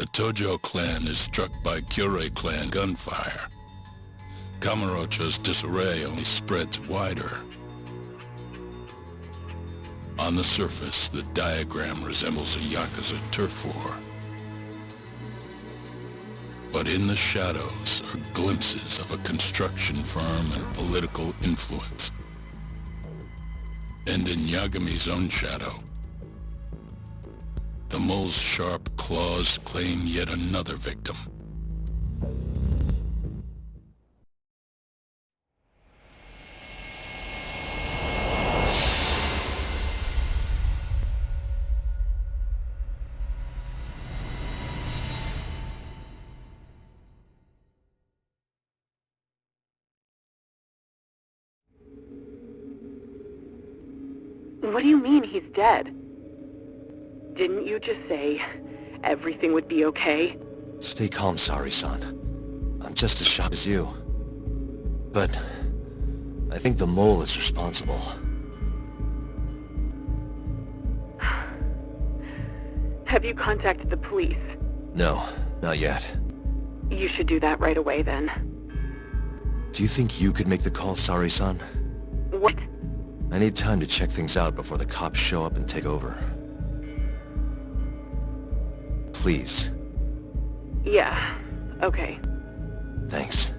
The Tojo clan is struck by Kyorei clan gunfire. Kamurocho's disarray only spreads wider. On the surface, the diagram resembles a Yakuza turf war. But in the shadows are glimpses of a construction firm and political influence. And in Yagami's own shadow, the mole's sharp claws claim yet another victim. What do you mean he's dead? Didn't you just say everything would be okay? Stay calm, Sari-san. I'm just as shocked as you. But I think the mole is responsible. Have you contacted the police? No, not yet. You should do that right away then. Do you think you could make the call, Sari-san? What? I need time to check things out before the cops show up and take over. Please. Yeah, okay. Thanks.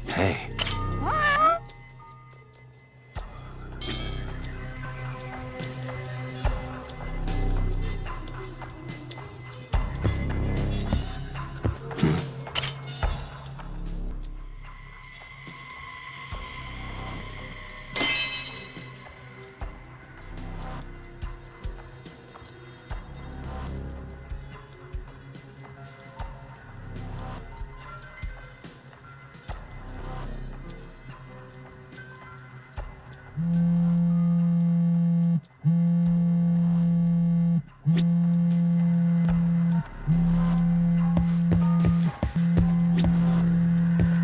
Hey.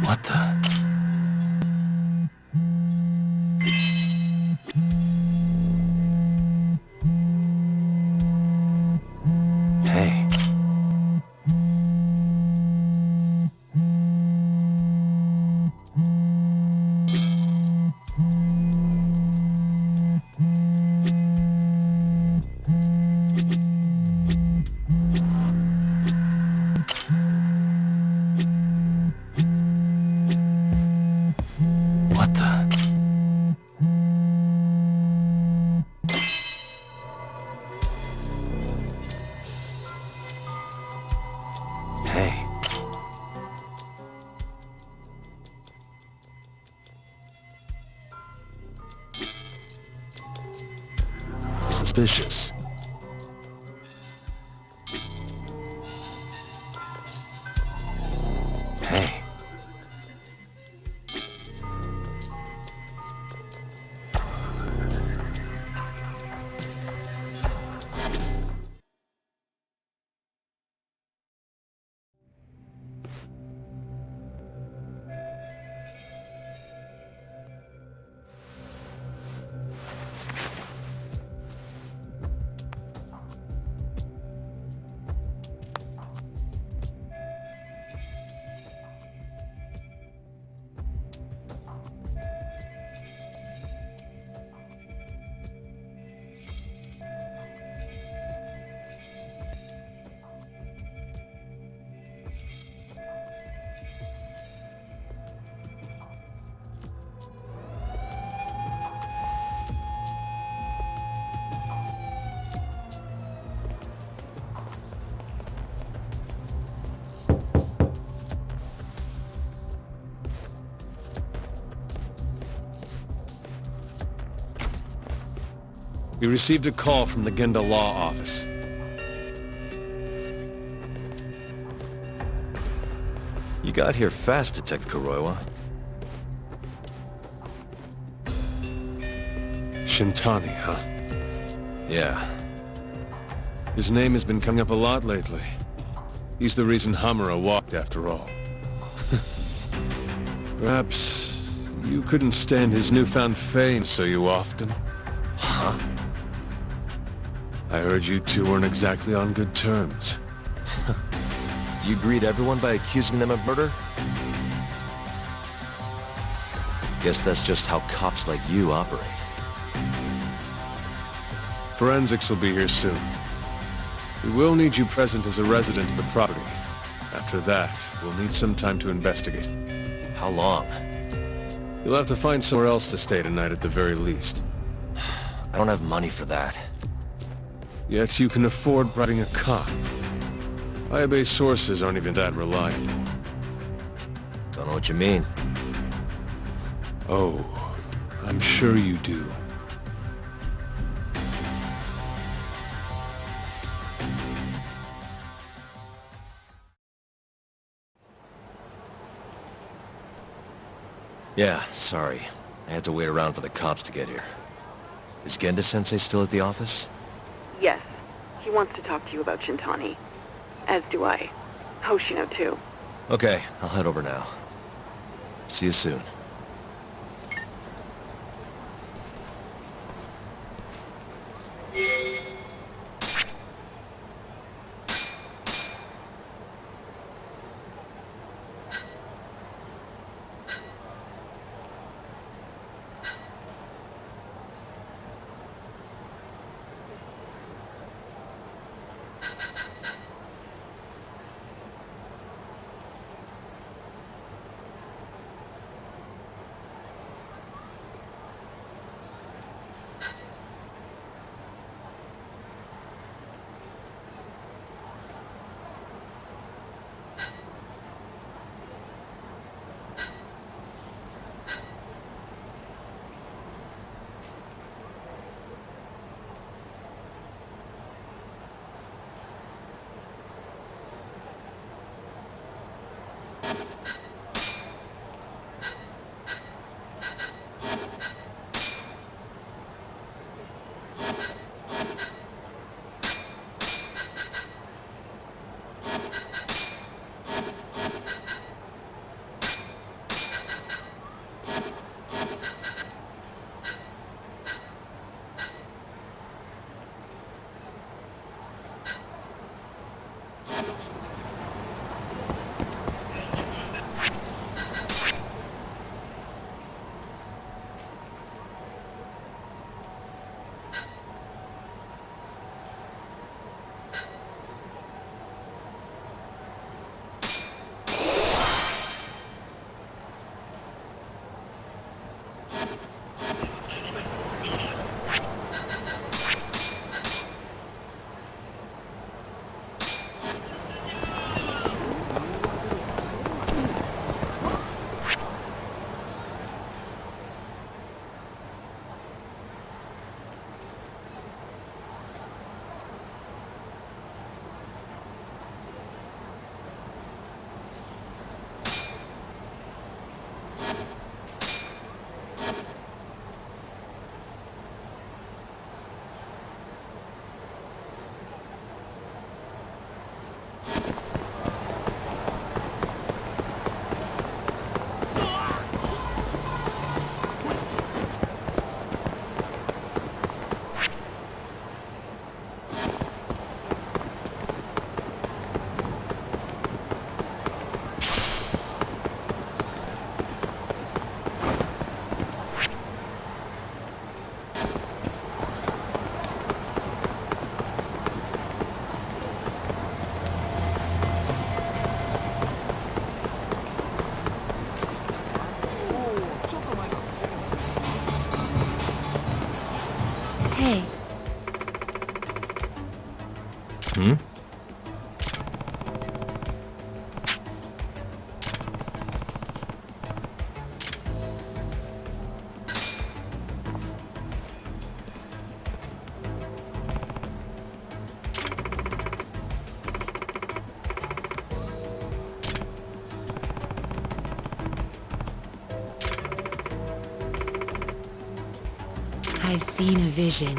What the? Hey. What the? Hey. Suspicious. Hey. We received a call from the Genda Law Office. You got here fast, Detective Kuroiwa. Shintani, huh? Yeah. His name has been coming up a lot lately. He's the reason Hamura walked, after all. Perhaps you couldn't stand his newfound fame so you often. Huh? I heard you two weren't exactly on good terms. Do you greet everyone by accusing them of murder? Guess that's just how cops like you operate. Forensics will be here soon. We will need you present as a resident of the property. After that, we'll need some time to investigate. How long? You'll have to find somewhere else to stay tonight at the very least. I don't have money for that. Yet you can afford bribing a cop. Fire-based sources aren't even that reliable. Don't know what you mean. Oh, I'm sure you do. Yeah, sorry. I had to wait around for the cops to get here. Is Genda-sensei still at the office? Yes. He wants to talk to you about Shintani. As do I. Hoshino, too. Okay, I'll head over now. See you soon. I've seen a vision.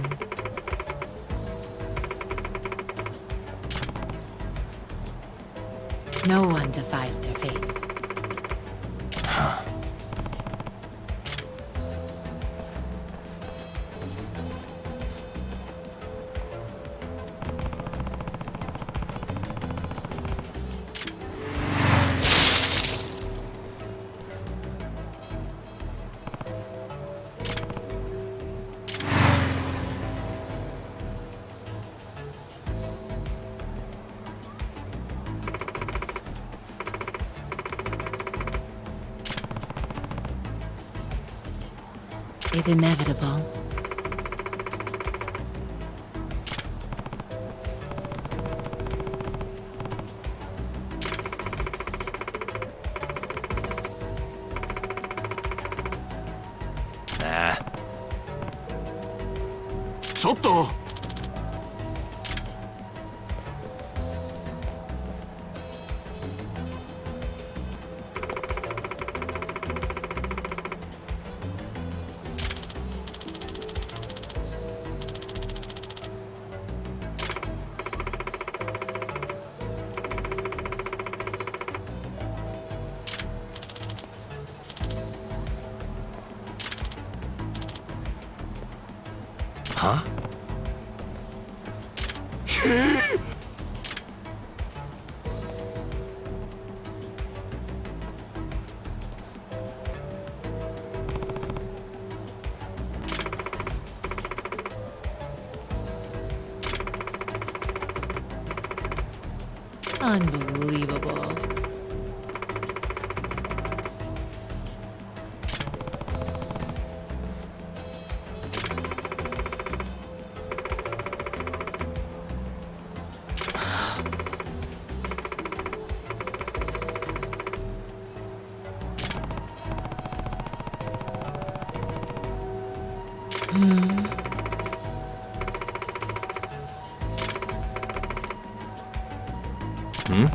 No one defies their fate. Is inevitable. Nah. ちょっと! Huh? Unbelievable. Hmm?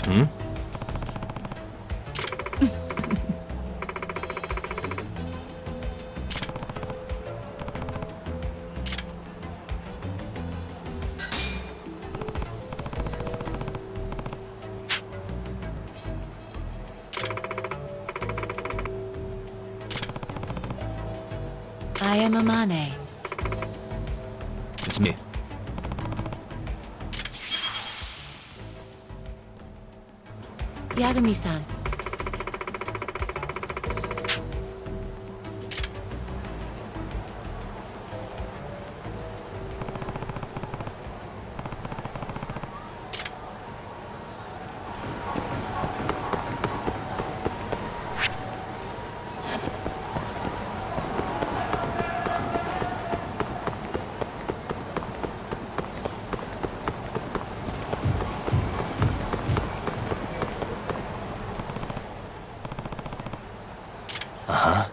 Hmm? I am Amane. It's me. Yagami-san. Uh-huh.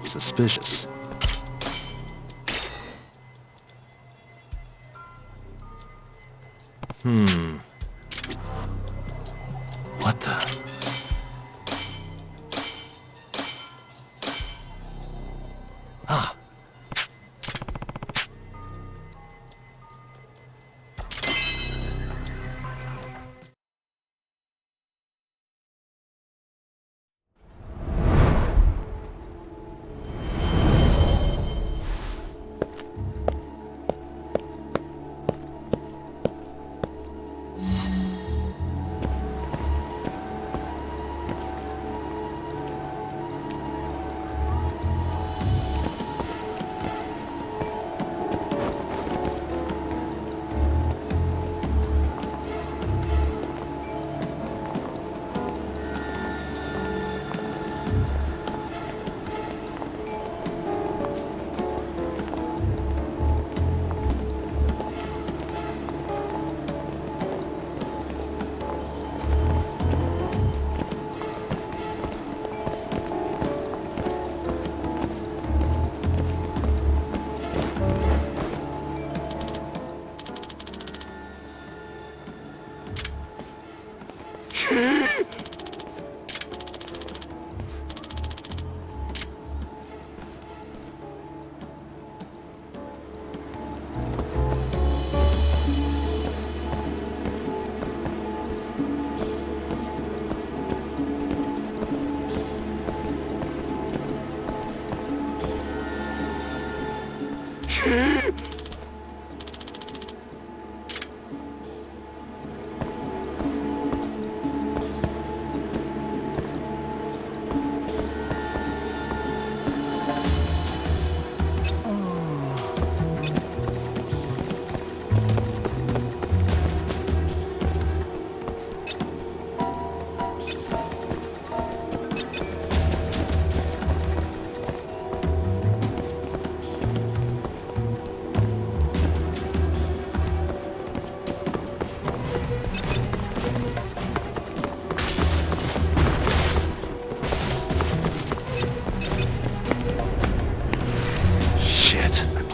Suspicious. What the? Ah.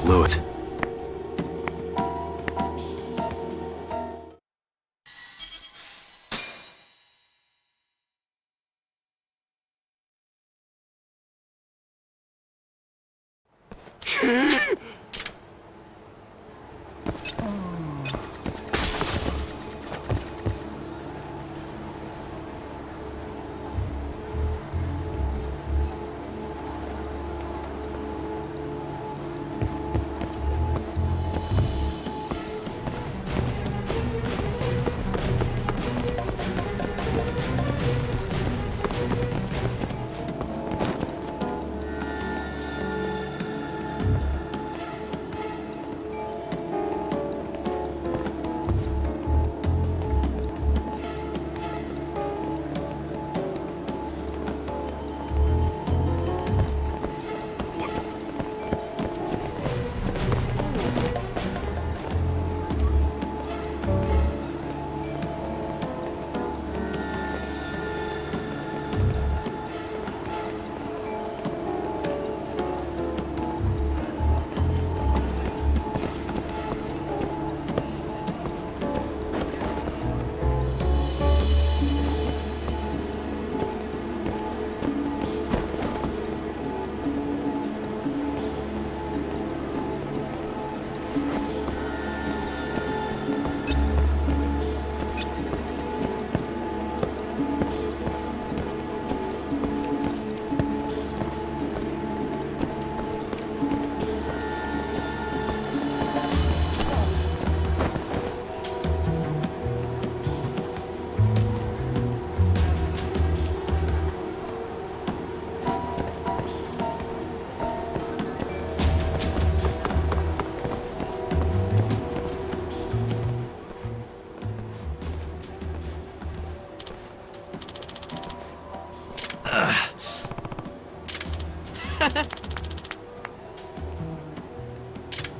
blew it.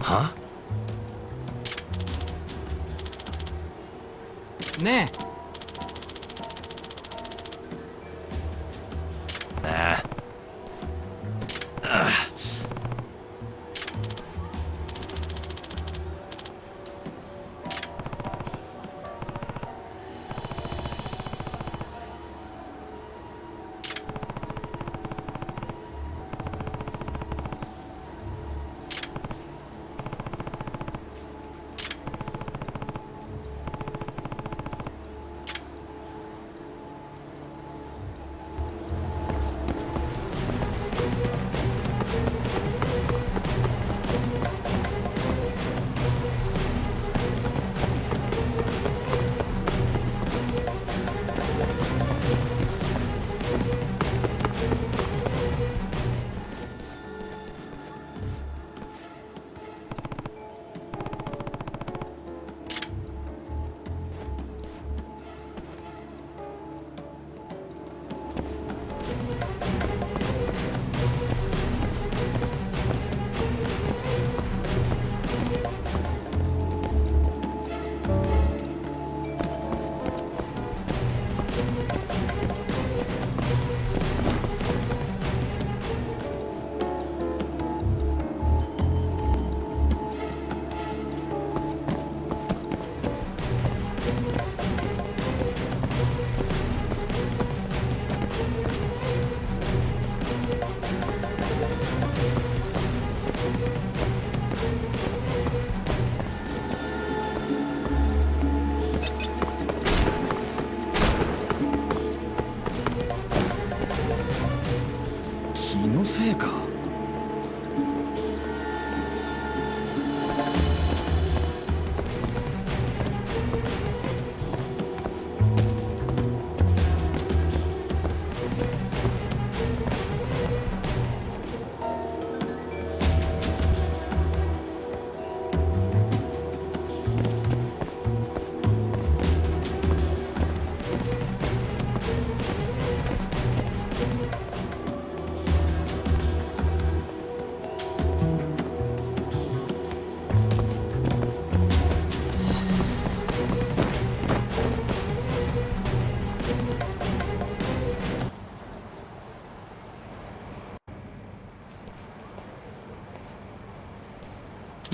Huh? Ne? Nah.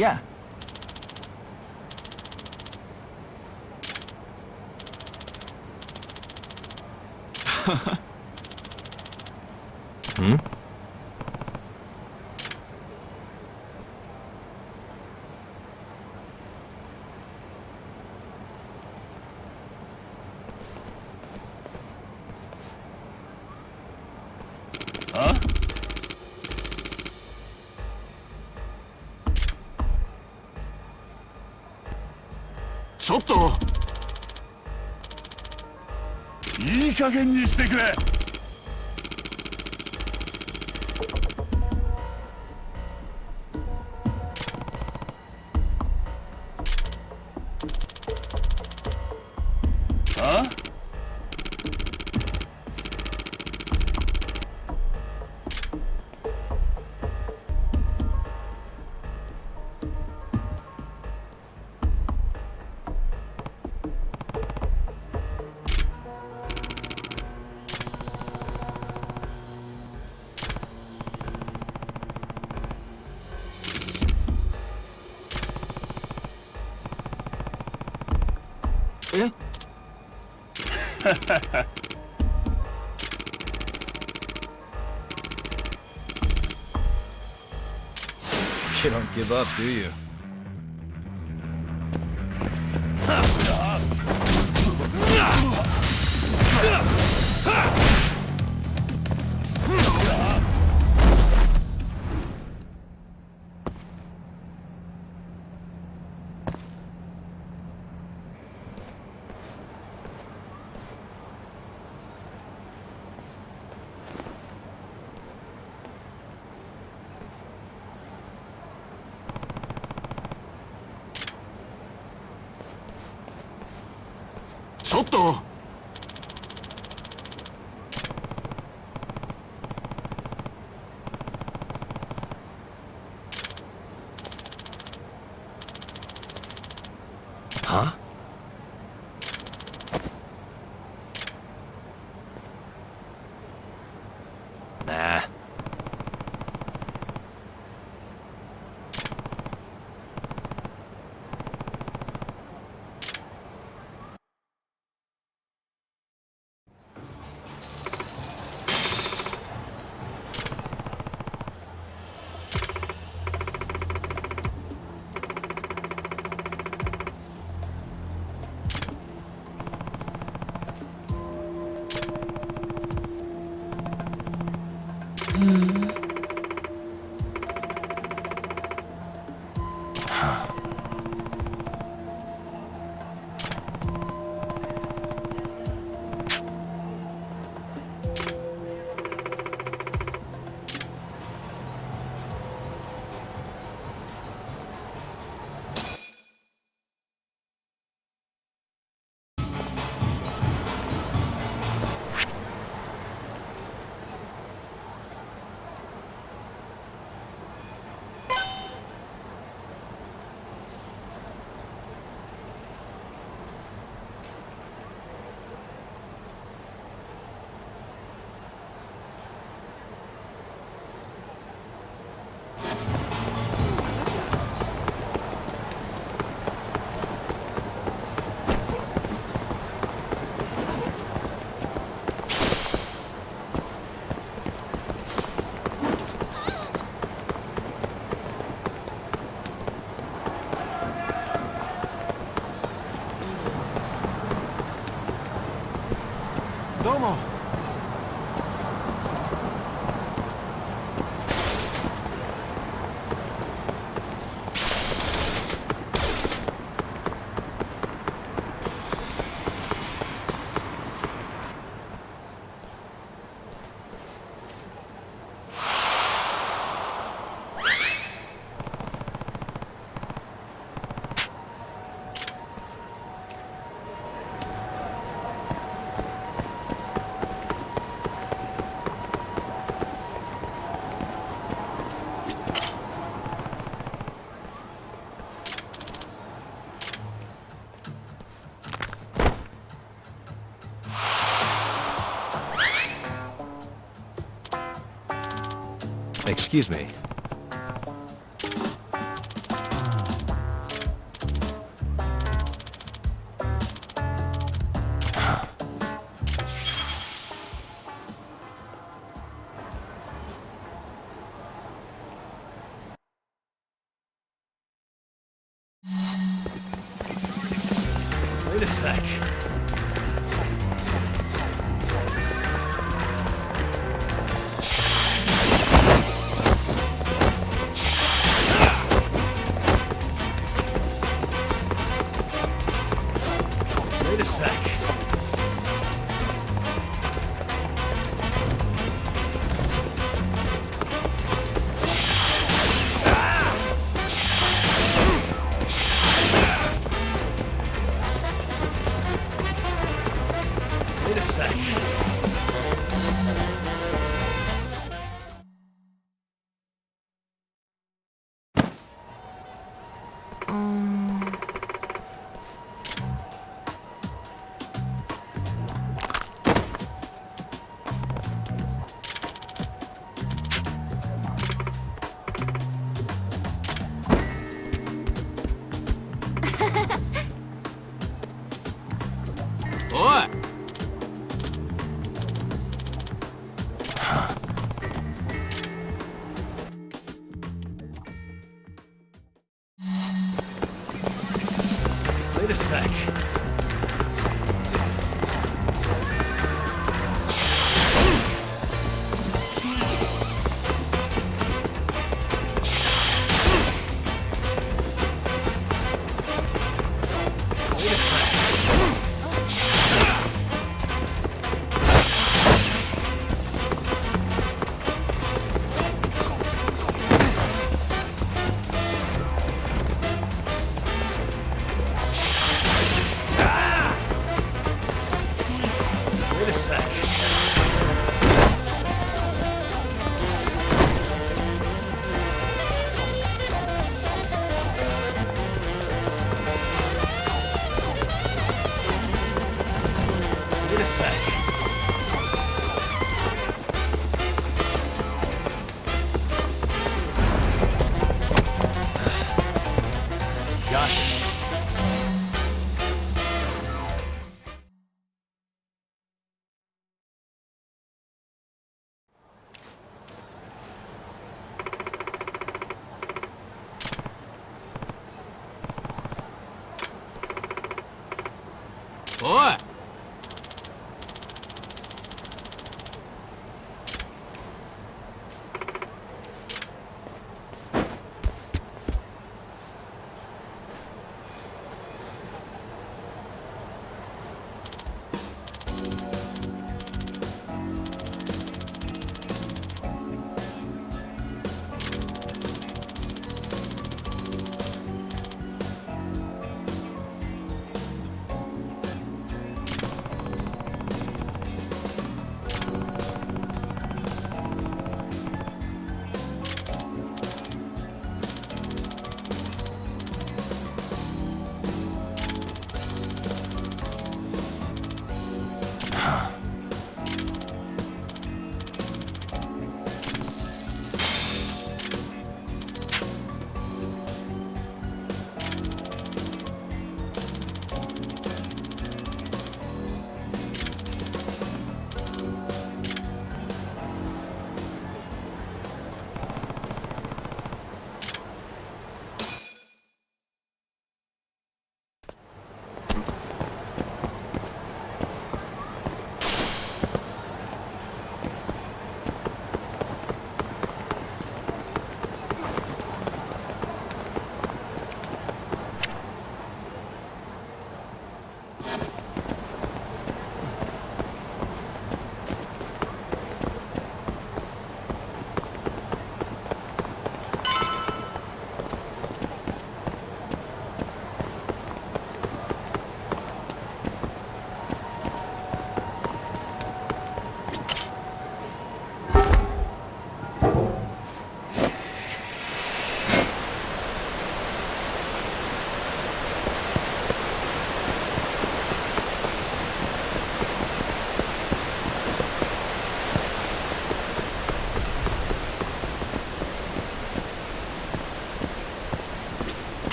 Yeah. Hmm? Huh? ちょっといい加減にしてくれ。あ？え？ You don't give up, do you?「ちょっとは？ Nah. Excuse me. sec. Wait a sec. Wait a sec. Oi! Wait a sec. Wait a sec. Wait a sec. Wait a sec. Got it. Oi!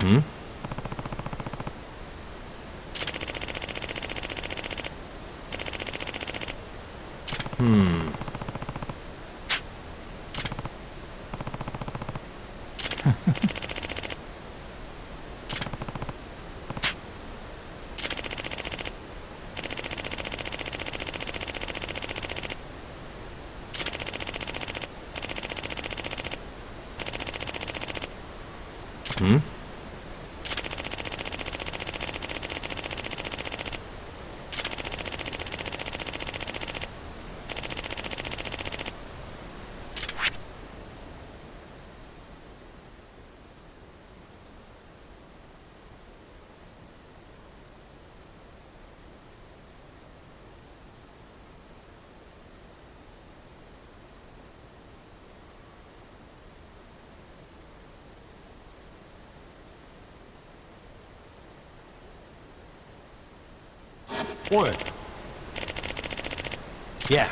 Hmm? Hmm. Hmm? What? Yeah.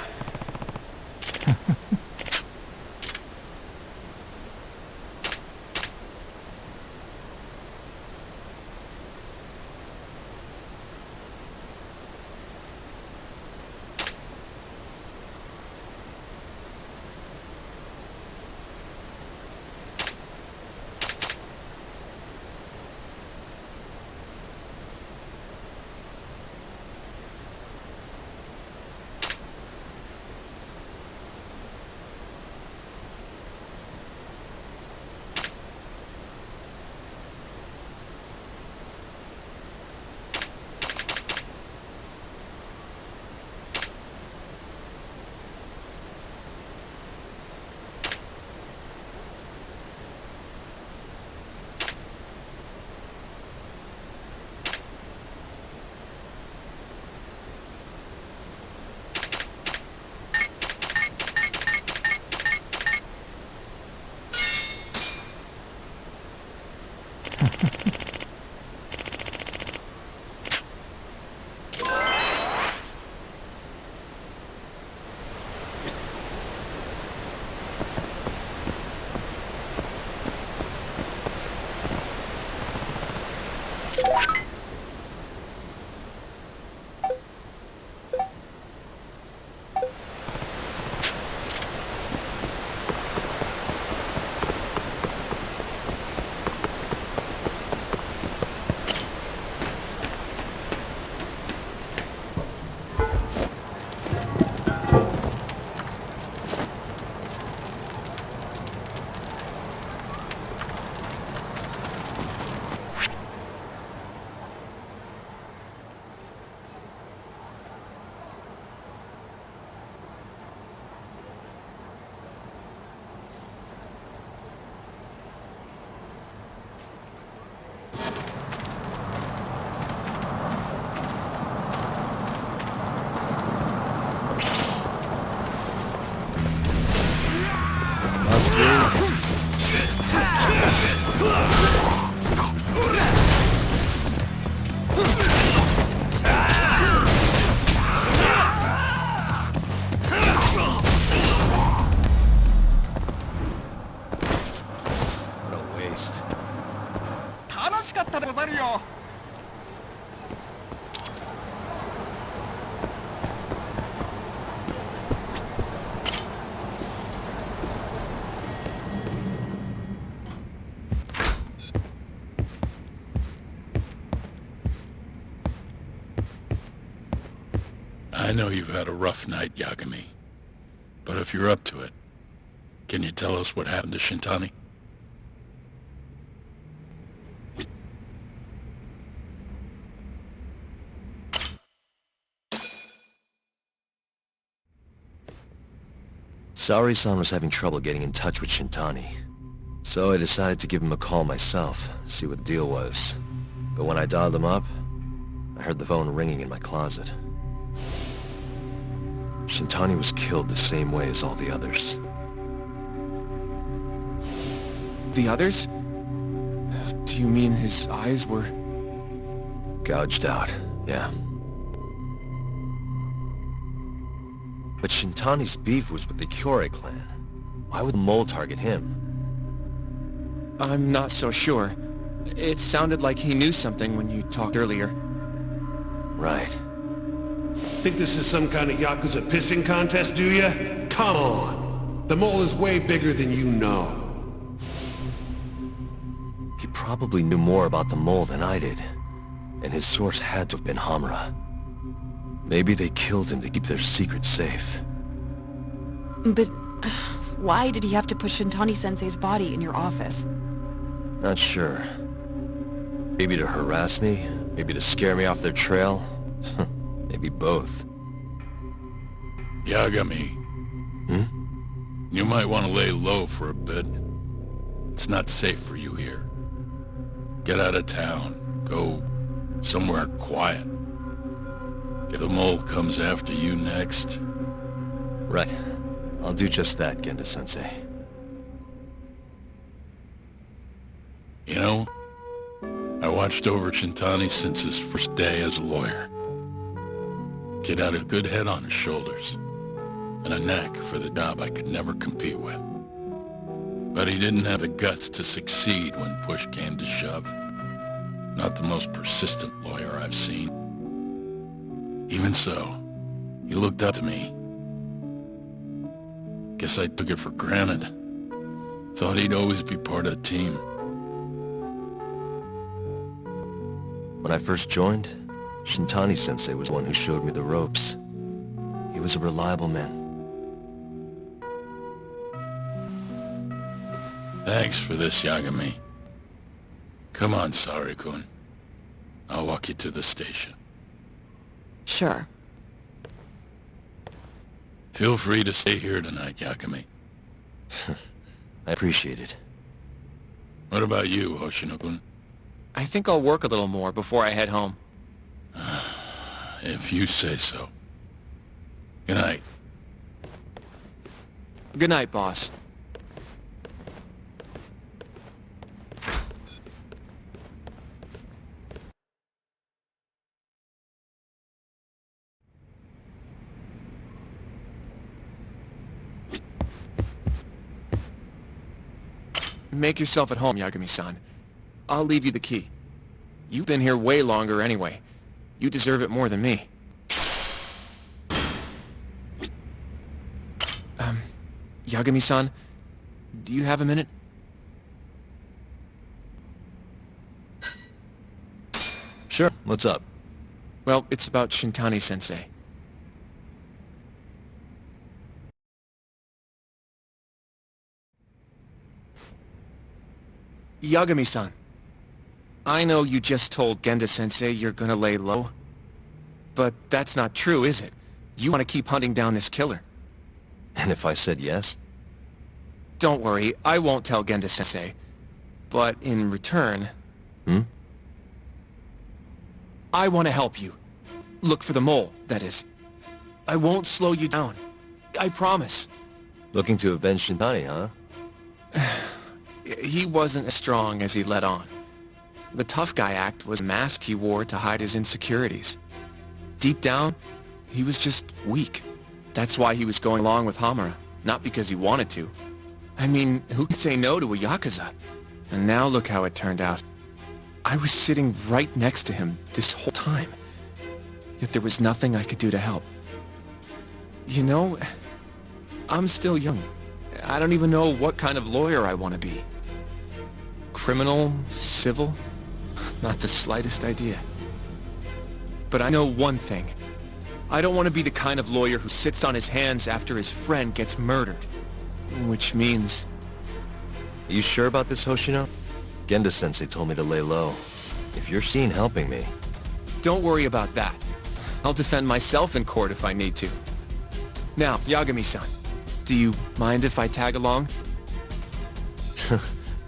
I know you've had a rough night, Yagami. But if you're up to it, can you tell us what happened to Shintani? Saori-san was having trouble getting in touch with Shintani. So I decided to give him a call myself, see what the deal was. But when I dialed him up, I heard the phone ringing in my closet. Shintani was killed the same way as all the others. The others? Do you mean his eyes were... Gouged out, yeah. But Shintani's beef was with the Kyorei clan. Why would the mole target him? I'm not so sure. It sounded like he knew something when you talked earlier. Right. Think this is some kind of Yakuza pissing contest, do ya? Come on! The mole is way bigger than you know. He probably knew more about the mole than I did. And his source had to have been Hamura. Maybe they killed him to keep their secret safe. But why did he have to put Shintani-sensei's body in your office? Not sure. Maybe to harass me? Maybe to scare me off their trail? Maybe both. Yagami. You might want to lay low for a bit. It's not safe for you here. Get out of town. Go somewhere quiet. If the mole comes after you next... Right. I'll do just that, Genda-sensei. You know, I watched over Shintani since his first day as a lawyer. Kid had a good head on his shoulders, and a knack for the job I could never compete with. But he didn't have the guts to succeed when push came to shove. Not the most persistent lawyer I've seen. Even so, he looked up to me. Guess I took it for granted. Thought he'd always be part of the team. When I first joined, Shintani-sensei was the one who showed me the ropes. He was a reliable man. Thanks for this, Yagami. Come on, Sari-kun. I'll walk you to the station. Sure. Feel free to stay here tonight, Yagami. I appreciate it. What about you, Hoshino-kun? I think I'll work a little more before I head home. If you say so. Good night. Good night, boss. Make yourself at home, Yagami-san. I'll leave you the key. You've been here way longer anyway. You deserve it more than me. Yagami-san, do you have a minute? Sure, what's up? Well, it's about Shintani-sensei. Yagami-san, I know you just told Genda-sensei you're gonna lay low, but that's not true, is it? You want to keep hunting down this killer. And if I said yes? Don't worry, I won't tell Genda-sensei. But in return... I want to help you. Look for the mole, that is. I won't slow you down. I promise. Looking to avenge Shintani, huh? He wasn't as strong as he let on. The tough guy act was a mask he wore to hide his insecurities. Deep down, he was just weak. That's why he was going along with Hamura, not because he wanted to. I mean, who can say no to a Yakuza? And now look how it turned out. I was sitting right next to him this whole time. Yet there was nothing I could do to help. You know, I'm still young. I don't even know what kind of lawyer I want to be. Criminal? Civil? Not the slightest idea. But I know one thing. I don't want to be the kind of lawyer who sits on his hands after his friend gets murdered. Which means... Are you sure about this, Hoshino? Genda-sensei told me to lay low. If you're seen helping me... Don't worry about that. I'll defend myself in court if I need to. Now, Yagami-san, do you mind if I tag along?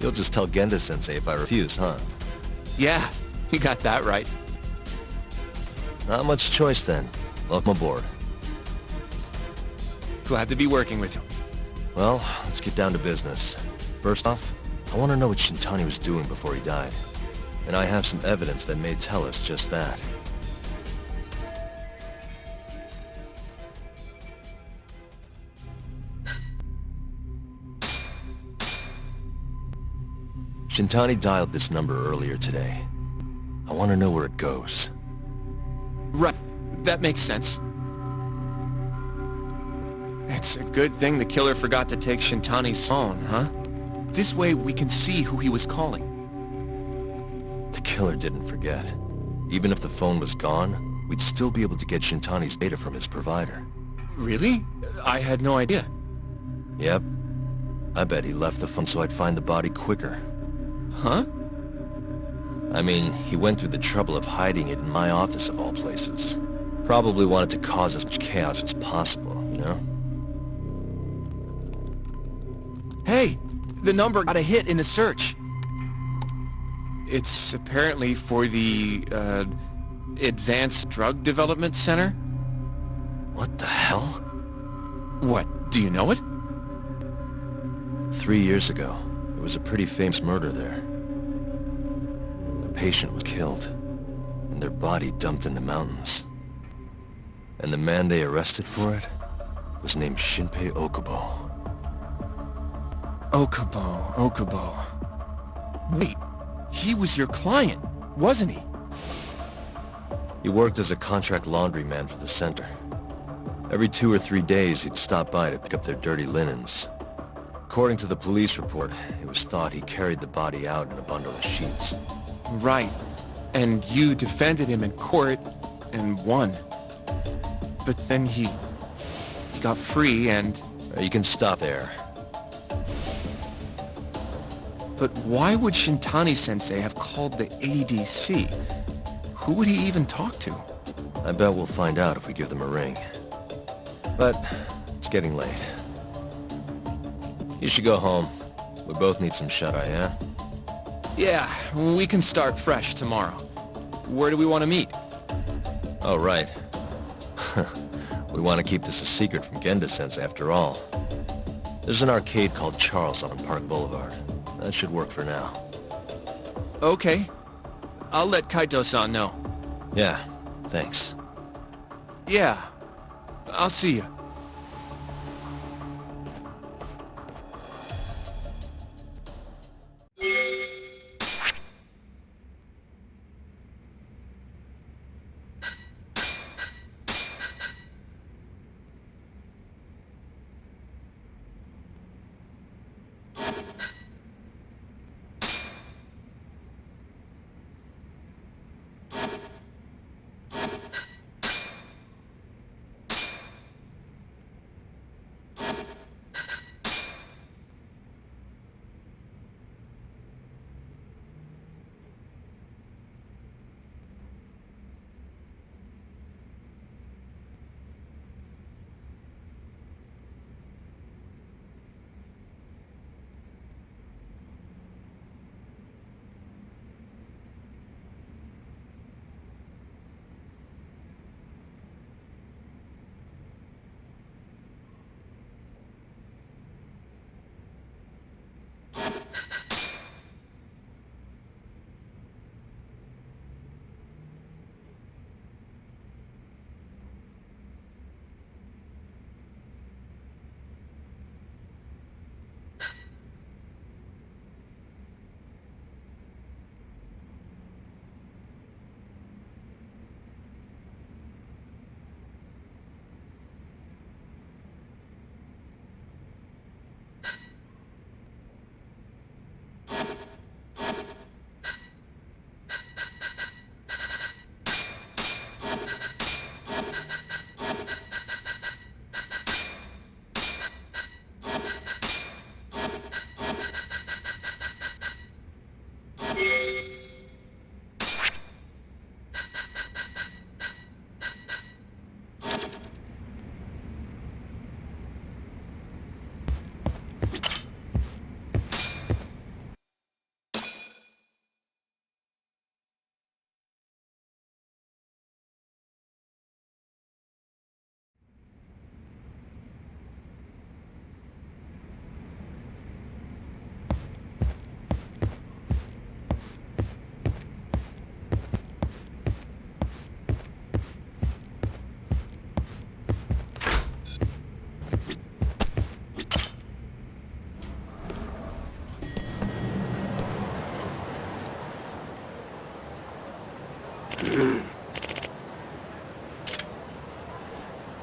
You'll just tell Genda-sensei if I refuse, huh? Yeah, you got that right. Not much choice then. Welcome aboard. Glad to be working with you. Well, let's get down to business. First off, I want to know what Shintani was doing before he died. And I have some evidence that may tell us just that. Shintani dialed this number earlier today. I want to know where it goes. Right. That makes sense. It's a good thing the killer forgot to take Shintani's phone, huh? This way we can see who he was calling. The killer didn't forget. Even if the phone was gone, we'd still be able to get Shintani's data from his provider. Really? I had no idea. Yep. I bet he left the phone so I'd find the body quicker. Huh? I mean, he went through the trouble of hiding it in my office of all places. Probably wanted to cause as much chaos as possible, you know? Hey! The number got a hit in the search. It's apparently for the, Advanced Drug Development Center? What the hell? What, do you know it? 3 years ago, there was a pretty famous murder there. A patient was killed, and their body dumped in the mountains. And the man they arrested for it was named Shinpei Okubo. Okubo. Wait, he was your client, wasn't he? He worked as a contract laundryman for the center. Every 2 or 3 days, he'd stop by to pick up their dirty linens. According to the police report, it was thought he carried the body out in a bundle of sheets. Right. And you defended him in court and won. But then he got free and... You can stop there. But why would Shintani-sensei have called the ADC? Who would he even talk to? I bet we'll find out if we give them a ring. But it's getting late. You should go home. We both need some shut-eye, yeah? Yeah, we can start fresh tomorrow. Where do we want to meet? Oh, right. We want to keep this a secret from Genda-sensei after all. There's an arcade called Charles on Park Boulevard. That should work for now. Okay. I'll let Kaito-san know. Yeah, thanks. Yeah. I'll see you.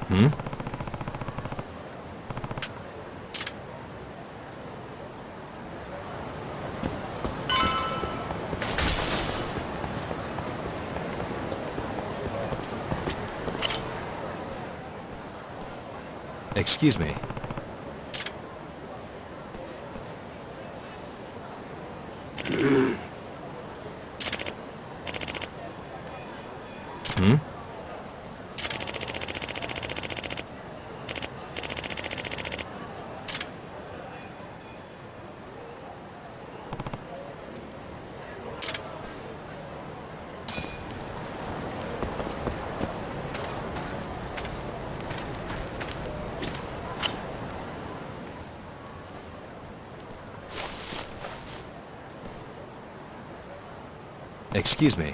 Hmm? Excuse me. Hmm? Excuse me.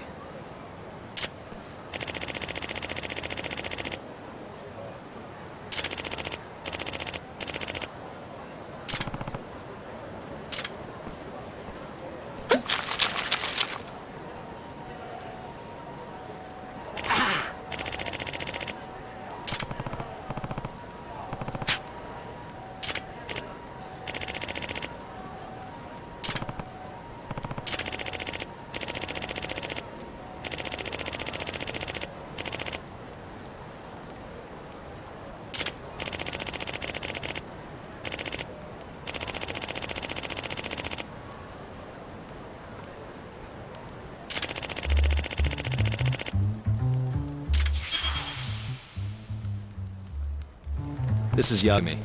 This is Yagami.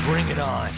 Bring it on.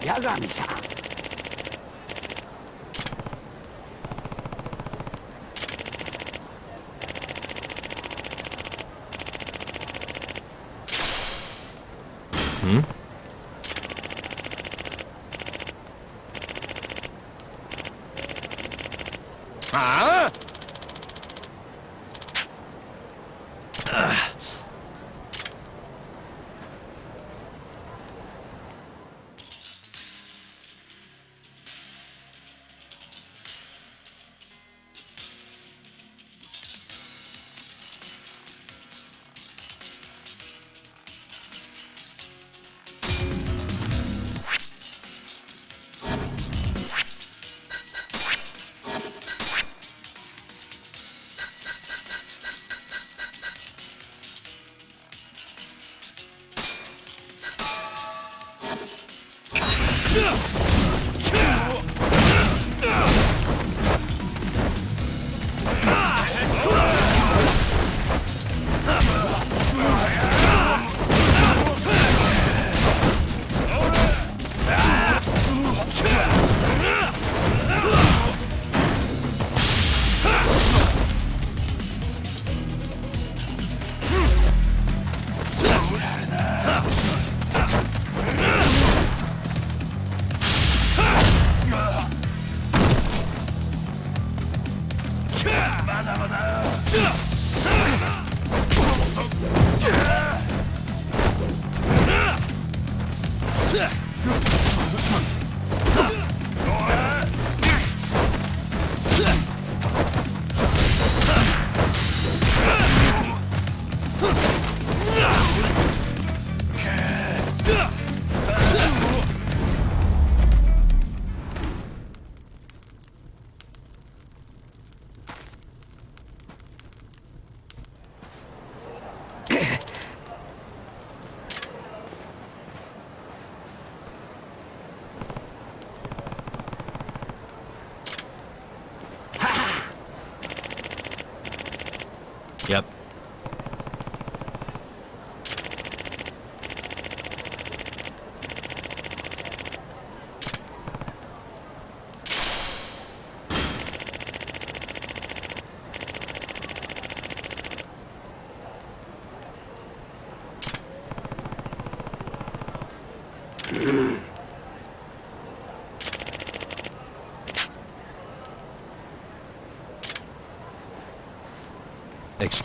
Yagami-san. Hmm? Huh? Yep.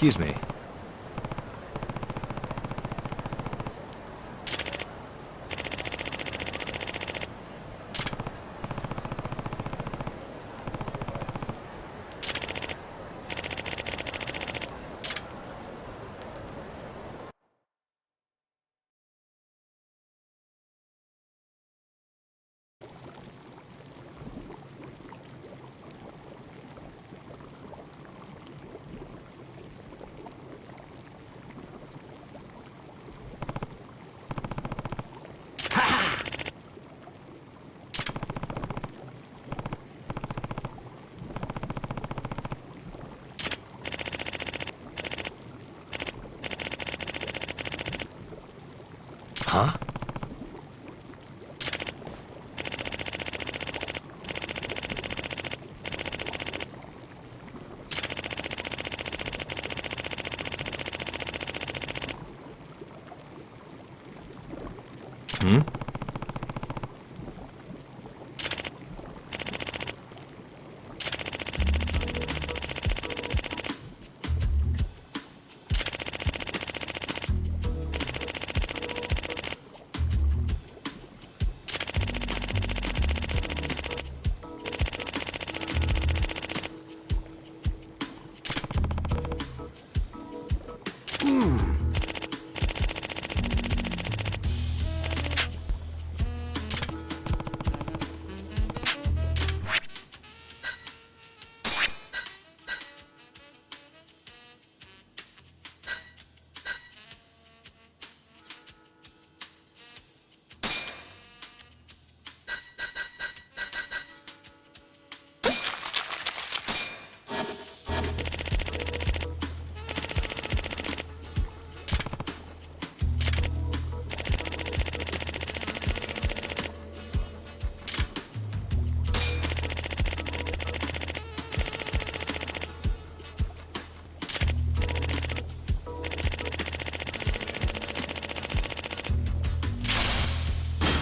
Excuse me. Huh? Hmm?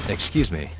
Excuse me.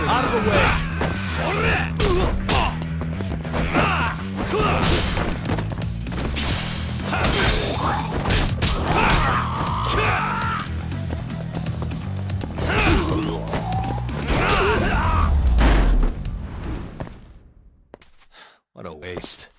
Out of the way! What a waste.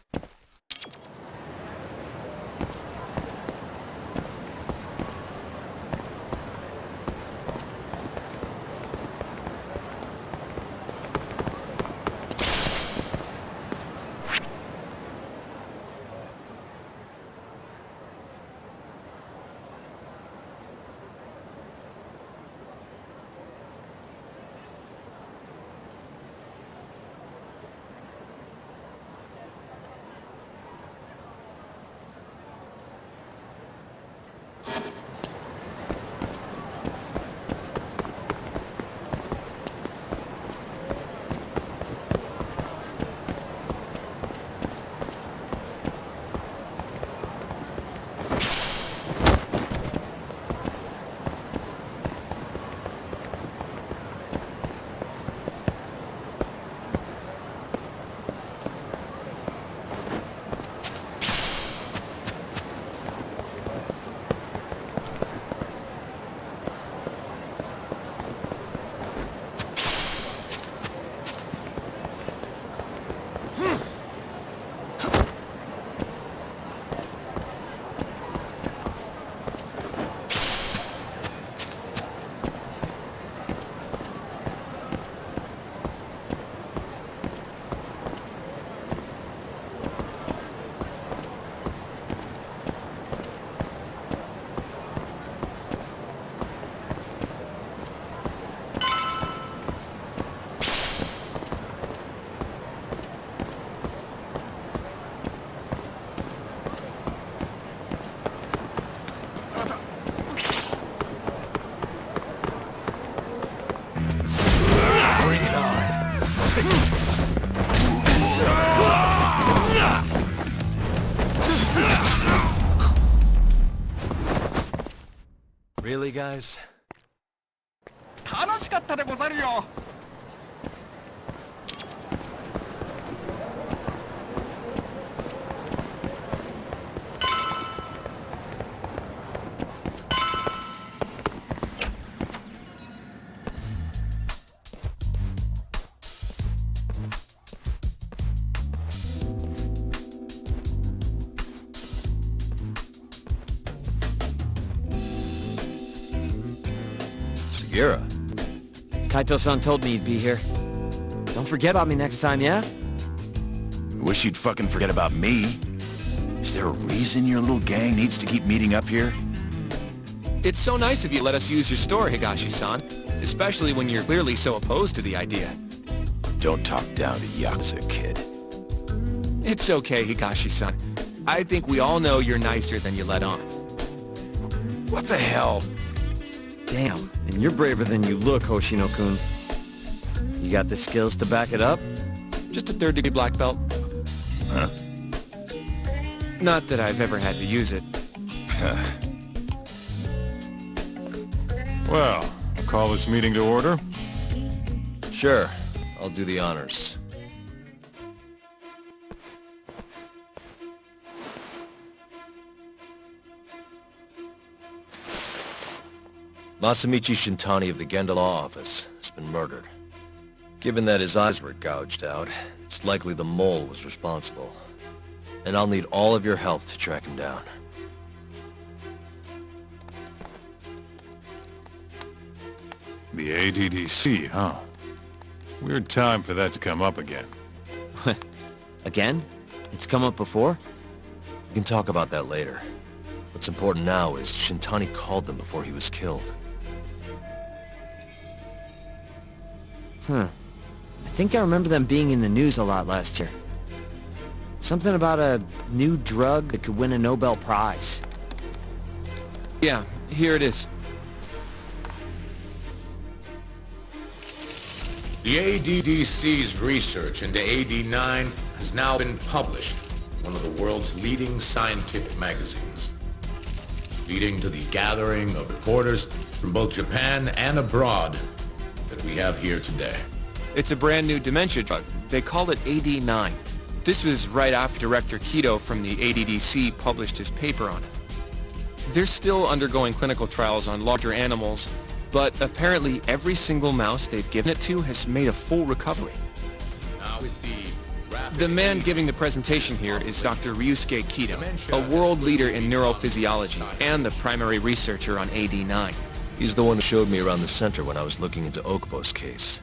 day, guys. 楽しかったでござるよ。Segura. Kaito-san told me you'd be here. Don't forget about me next time, yeah? Wish you'd fucking forget about me. Is there a reason your little gang needs to keep meeting up here? It's so nice of you to let us use your store, Higashi-san. Especially when you're clearly so opposed to the idea. Don't talk down to Yakuza, kid. It's okay, Higashi-san. I think we all know you're nicer than you let on. What the hell? Damn, and you're braver than you look, Hoshino-kun. You got the skills to back it up? Just a third-degree black belt. Huh? Not that I've ever had to use it. Well, call this meeting to order? Sure, I'll do the honors. Masamichi Shintani of the Genda Law Office has been murdered. Given that his eyes were gouged out, it's likely the mole was responsible. And I'll need all of your help to track him down. The ADDC, huh? Weird time for that to come up again. Again? It's come up before? We can talk about that later. What's important now is Shintani called them before he was killed. I think I remember them being in the news a lot last year. Something about a new drug that could win a Nobel Prize. Yeah, here it is. The ADDC's research into AD9 has now been published in one of the world's leading scientific magazines, leading to the gathering of reporters from both Japan and abroad that we have here today. It's a brand new dementia drug. They call it AD9. This was right after Director Kido from the ADDC published his paper on it. They're still undergoing clinical trials on larger animals, but apparently every single mouse they've given it to has made a full recovery. Now with the man giving the presentation here is Dr. Ryusuke Kido, a world leader in neurophysiology and the primary researcher on AD9. He's the one who showed me around the center when I was looking into Okubo's case.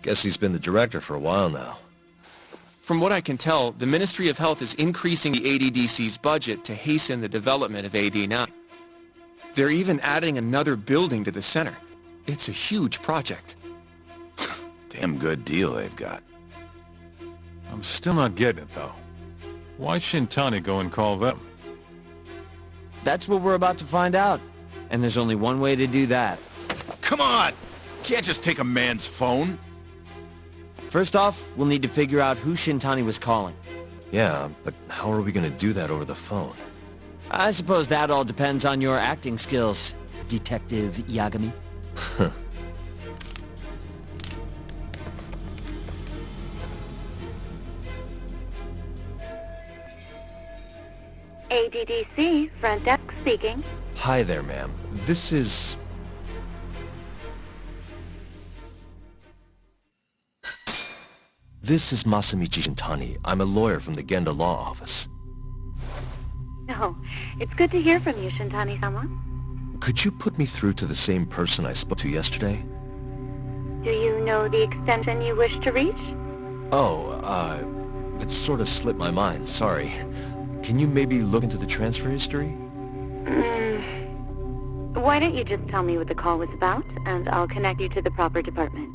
Guess he's been the director for a while now. From what I can tell, the Ministry of Health is increasing the ADDC's budget to hasten the development of AD9. They're even adding another building to the center. It's a huge project. Damn good deal they've got. I'm still not getting it, though. Why Shintani go and call them? That's what we're about to find out. And there's only one way to do that. Come on! Can't just take a man's phone. First off, we'll need to figure out who Shintani was calling. Yeah, but how are we gonna do that over the phone? I suppose that all depends on your acting skills, Detective Yagami. ADDC, front desk speaking. Hi there, ma'am. This is... This is Masamichi Shintani. I'm a lawyer from the Genda Law Office. No, it's good to hear from you, Shintani-sama. Could you put me through to the same person I spoke to yesterday? Do you know the extension you wish to reach? Oh, it sort of slipped my mind, sorry. Can you maybe look into the transfer history? Why don't you just tell me what the call was about, and I'll connect you to the proper department.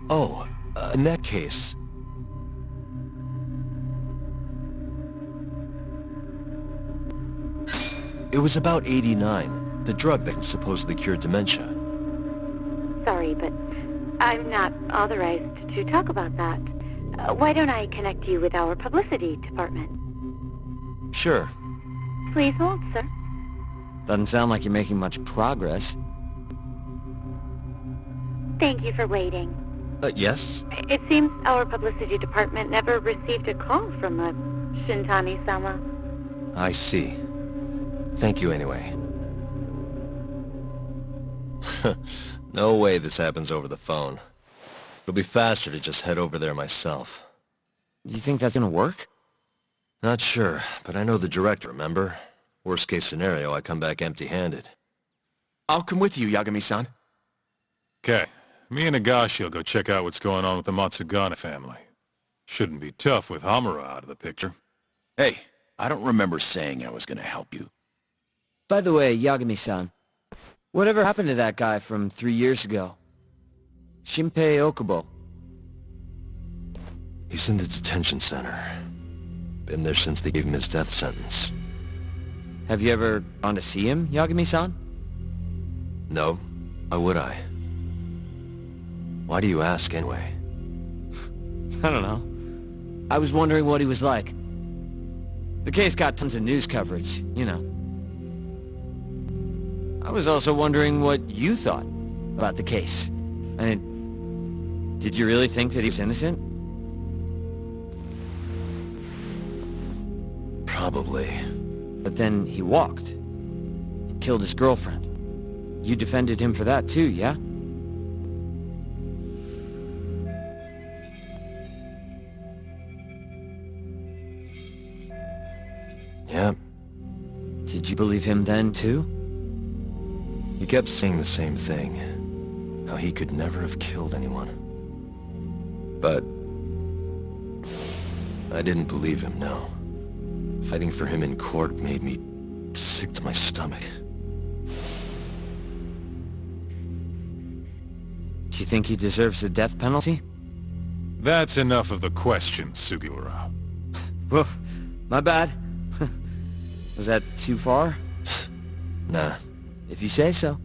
Oh, in that case... It was about 89, the drug that supposedly cured dementia. Sorry, but I'm not authorized to talk about that. Why don't I connect you with our publicity department? Sure. Please hold, sir. Doesn't sound like you're making much progress. Thank you for waiting. Yes? It seems our publicity department never received a call from a Shintani-sama. I see. Thank you anyway. No way this happens over the phone. It'll be faster to just head over there myself. You think that's gonna work? Not sure, but I know the director, remember? Worst case scenario, I come back empty-handed. I'll come with you, Yagami-san. Okay. Me and Nagashi will go check out what's going on with the Matsugane family. Shouldn't be tough with Hamura out of the picture. Hey, I don't remember saying I was gonna help you. By the way, Yagami-san, whatever happened to that guy from 3 years ago? Shinpei Okubo. He's in the detention center. Been there since they gave him his death sentence. Have you ever gone to see him, Yagami-san? No. Why would I? Why do you ask anyway? I don't know. I was wondering what he was like. The case got tons of news coverage, you know. I was also wondering what you thought about the case. I mean, did you really think that he was innocent? Probably. But then he walked and killed his girlfriend. You defended him for that too, yeah? Yeah. Did you believe him then too? He kept saying the same thing. How he could never have killed anyone. But I didn't believe him, no. Fighting for him in court made me sick to my stomach. Do you think he deserves the death penalty? That's enough of the questions, Sugiura. Whoa, my bad. Was that too far? Nah. If you say so.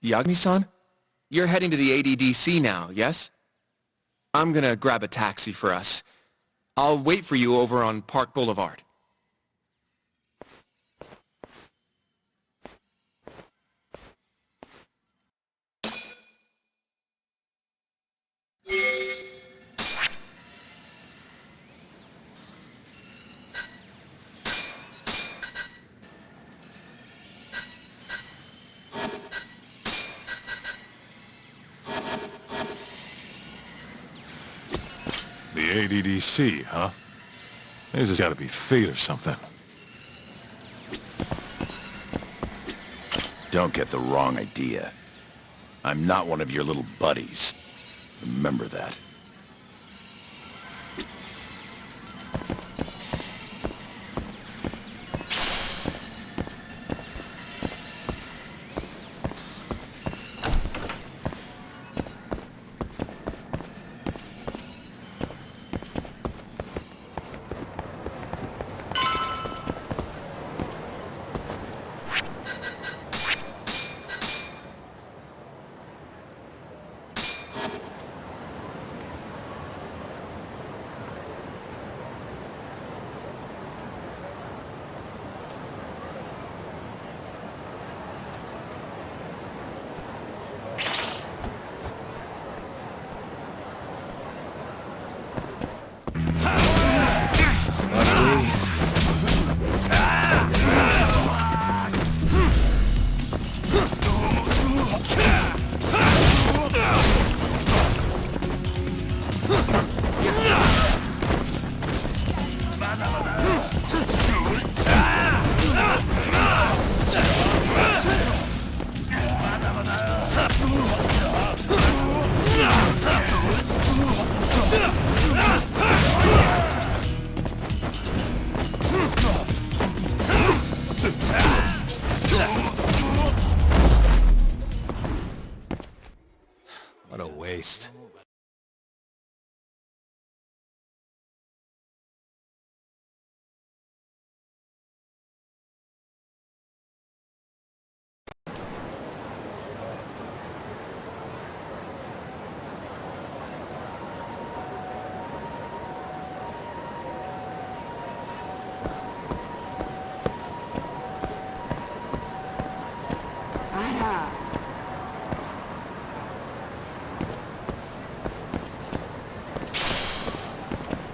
Yagami-san? You're heading to the ADDC now, yes? I'm gonna grab a taxi for us. I'll wait for you over on Park Boulevard. The ADDC, huh? This has got to be fate or something. Don't get the wrong idea. I'm not one of your little buddies. Remember that. What a waste.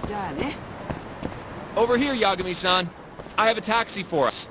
じゃあね。 Over here, Yagami-san. I have a taxi for us.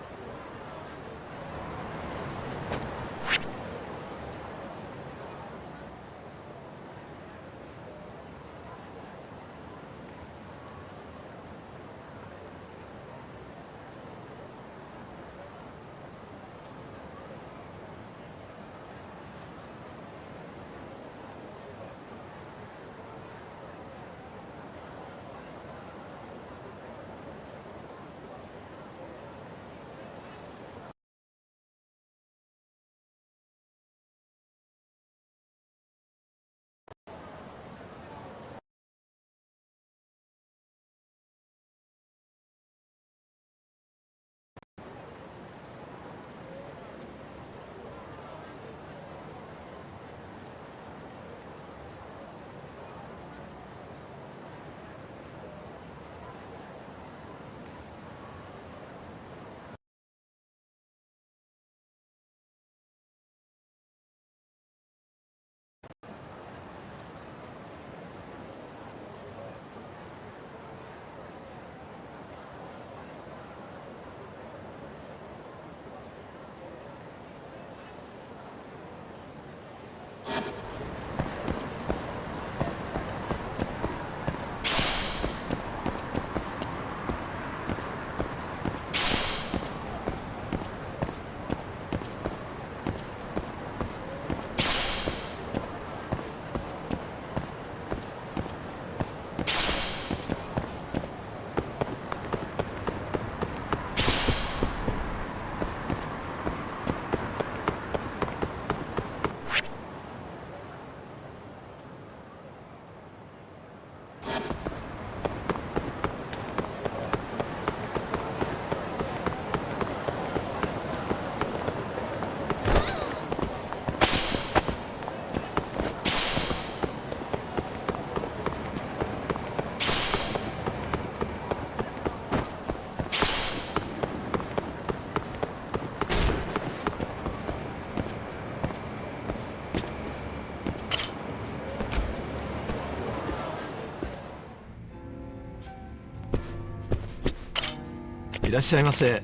いらっしゃいませ。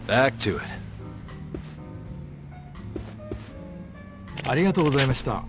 Back to it. ありがとうございました。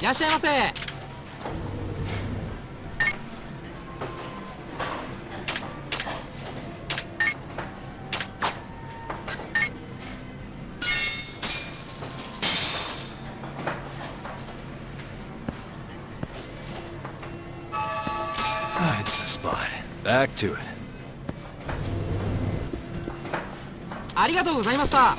いらっしゃいませ。It's the spot. Back to it. ありがとうございました。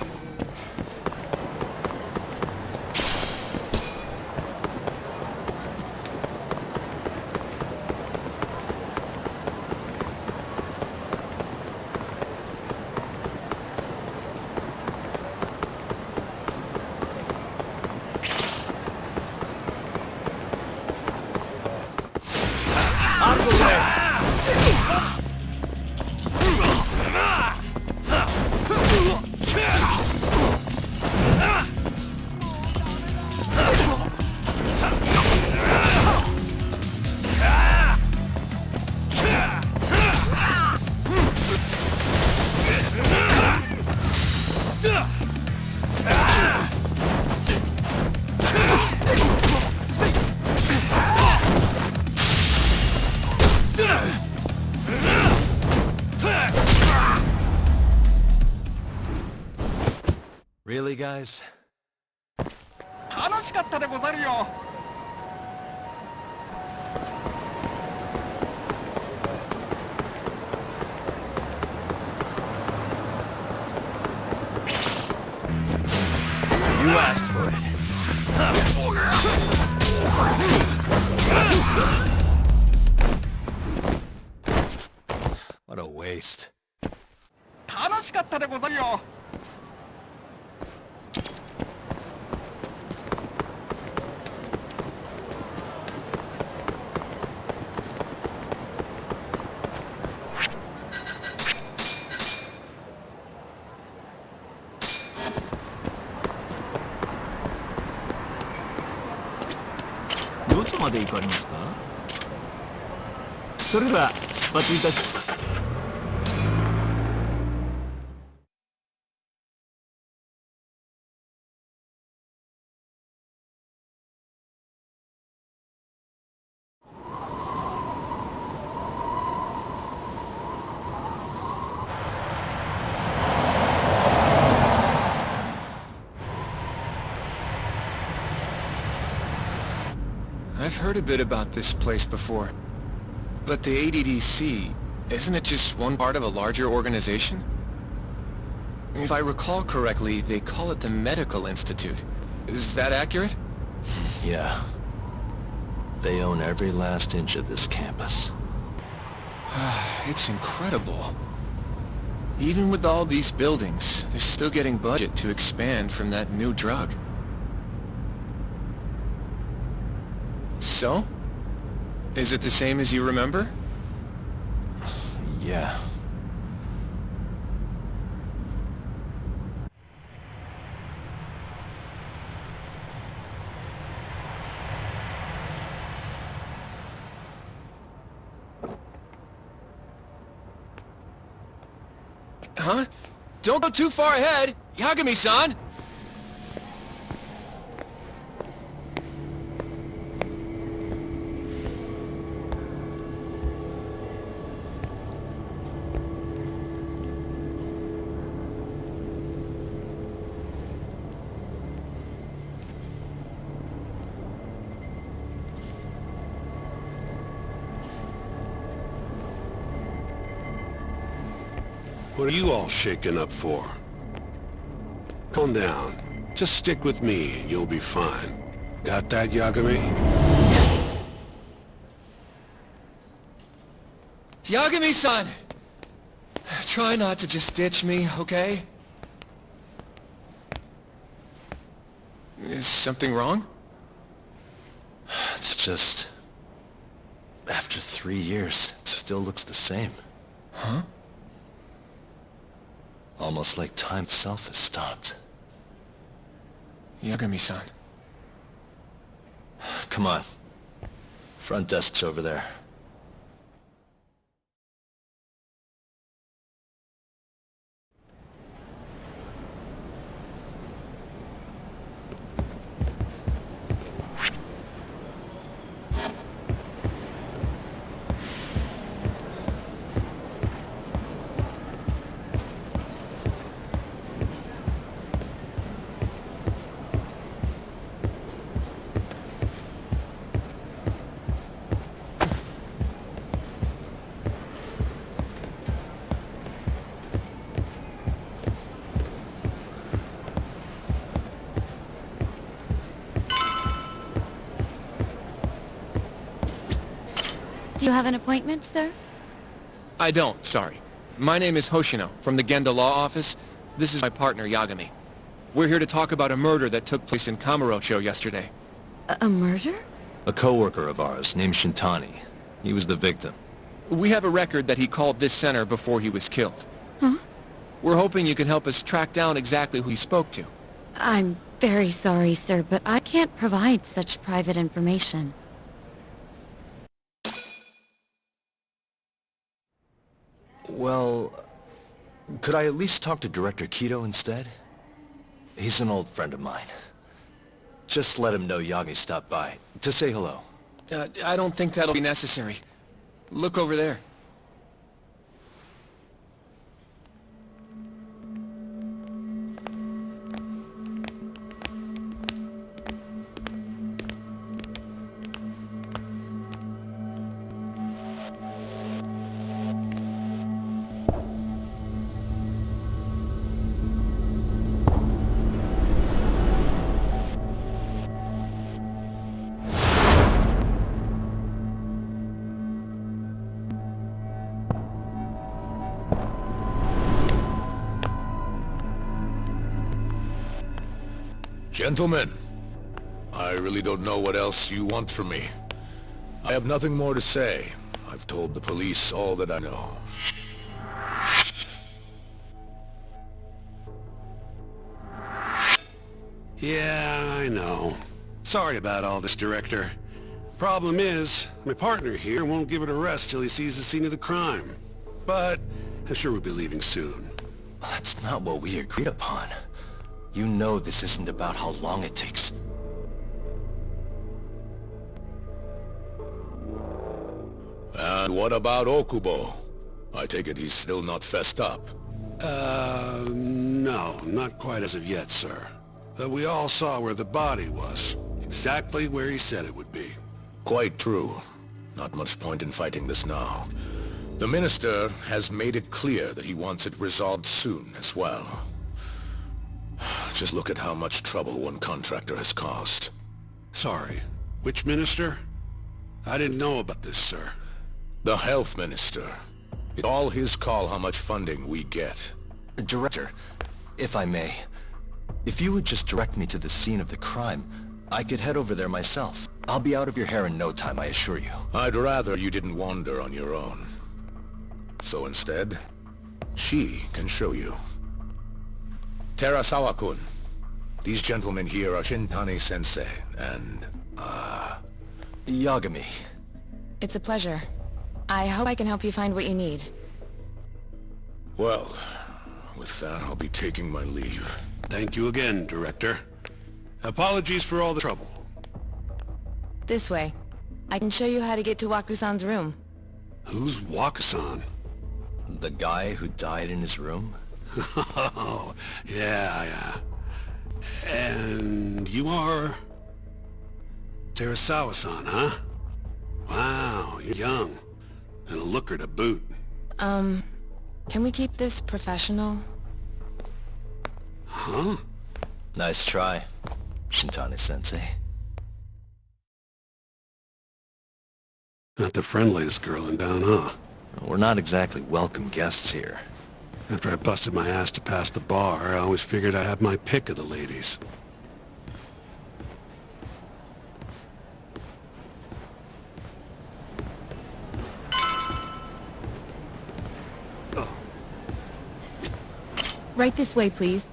guys? 楽しかったでござるよ。You asked for it. What a waste. 楽しかったでござるよ。どちらまで行かれますか？それでは出発いたし。I've heard a bit about this place before. But the ADDC, isn't it just one part of a larger organization? If I recall correctly, they call it the Medical Institute. Is that accurate? Yeah. They own every last inch of this campus. It's incredible. Even with all these buildings, they're still getting budget to expand from that new drug. So? Is it the same as you remember? Yeah. Huh? Don't go too far ahead! Yagami-san! What are you all shaken up for? Calm down. Just stick with me and you'll be fine. Got that, Yagami? Yagami-san! Try not to just ditch me, okay? Is something wrong? It's just... After 3 years, it still looks the same. Huh? Almost like time itself has stopped. Yagami-san. Come on. Front desk's over there. Do you have an appointment, sir? I don't, sorry. My name is Hoshino, from the Genda Law Office. This is my partner, Yagami. We're here to talk about a murder that took place in Kamurocho yesterday. A murder? A coworker of ours named Shintani. He was the victim. We have a record that he called this center before he was killed. Huh? We're hoping you can help us track down exactly who he spoke to. I'm very sorry, sir, but I can't provide such private information. Well, could I at least talk to Director Kido instead? He's an old friend of mine. Just let him know Yagi stopped by, to say hello. I don't think that'll be necessary. Look over there. Gentlemen, I really don't know what else you want from me. I have nothing more to say. I've told the police all that I know. Yeah, I know. Sorry about all this, Director. Problem is, my partner here won't give it a rest till he sees the scene of the crime. But I'm sure we'll be leaving soon. That's not what we agreed upon. You know this isn't about how long it takes. And what about Okubo? I take it he's still not fessed up. No, not quite as of yet, sir. We all saw where the body was. Exactly where he said it would be. Quite true. Not much point in fighting this now. The Minister has made it clear that he wants it resolved soon as well. Just look at how much trouble one contractor has caused. Sorry, which Minister? I didn't know about this, sir. The Health Minister. It's all his call how much funding we get. Director, if I may, if you would just direct me to the scene of the crime, I could head over there myself. I'll be out of your hair in no time, I assure you. I'd rather you didn't wander on your own. So instead, she can show you. Terasawa-kun, these gentlemen here are Shintani-sensei and, Yagami. It's a pleasure. I hope I can help you find what you need. Well, with that, I'll be taking my leave. Thank you again, Director. Apologies for all the trouble. This way. I can show you how to get to Waku-san's room. Who's Waku-san? The guy who died in his room? Oh, yeah. And you are... Terasawa-san, huh? Wow, you're young. And a looker to boot. Can we keep this professional? Huh? Nice try, Shintani-sensei. Not the friendliest girl in town, huh? We're not exactly welcome guests here. After I busted my ass to pass the bar, I always figured I had my pick of the ladies. Right this way, please.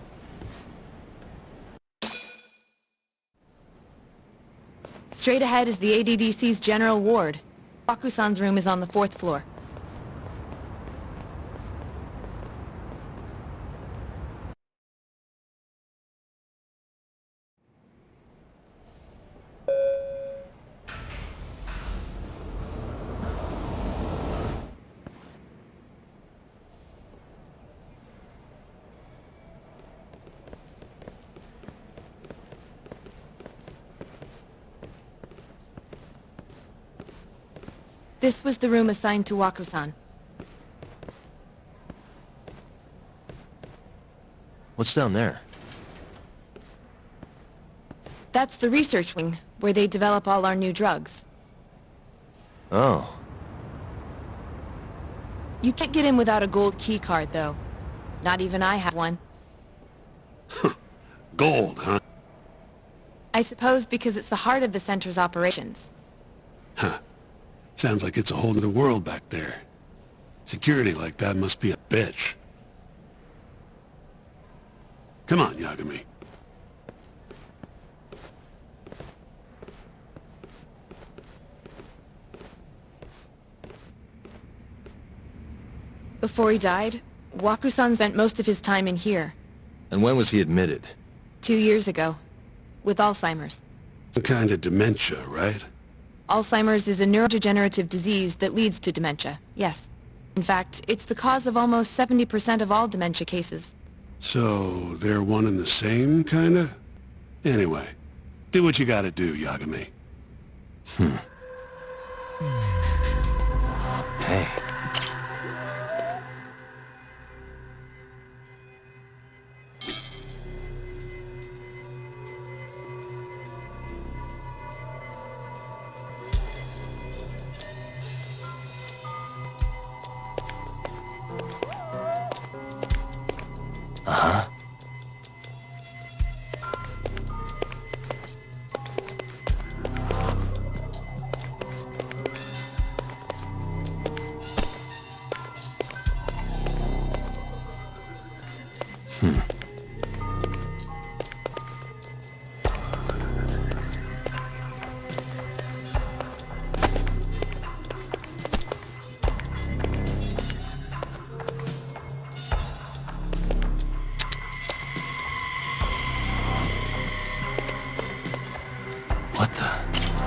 Straight ahead is the ADDC's general ward. Waku-san's room is on the 4th floor. This was the room assigned to Waku-san. What's down there? That's the research wing, where they develop all our new drugs. Oh. You can't get in without a gold key card, though. Not even I have one. Gold, huh? I suppose because it's the heart of the center's operations. Huh. Sounds like it's a whole other world back there. Security like that must be a bitch. Come on, Yagami. Before he died, Waku-san spent most of his time in here. And when was he admitted? 2 years ago. With Alzheimer's. Some kind of dementia, right? Alzheimer's is a neurodegenerative disease that leads to dementia, yes. In fact, it's the cause of almost 70% of all dementia cases. So, they're one and the same, kinda? Anyway, do what you gotta do, Yagami. Hey.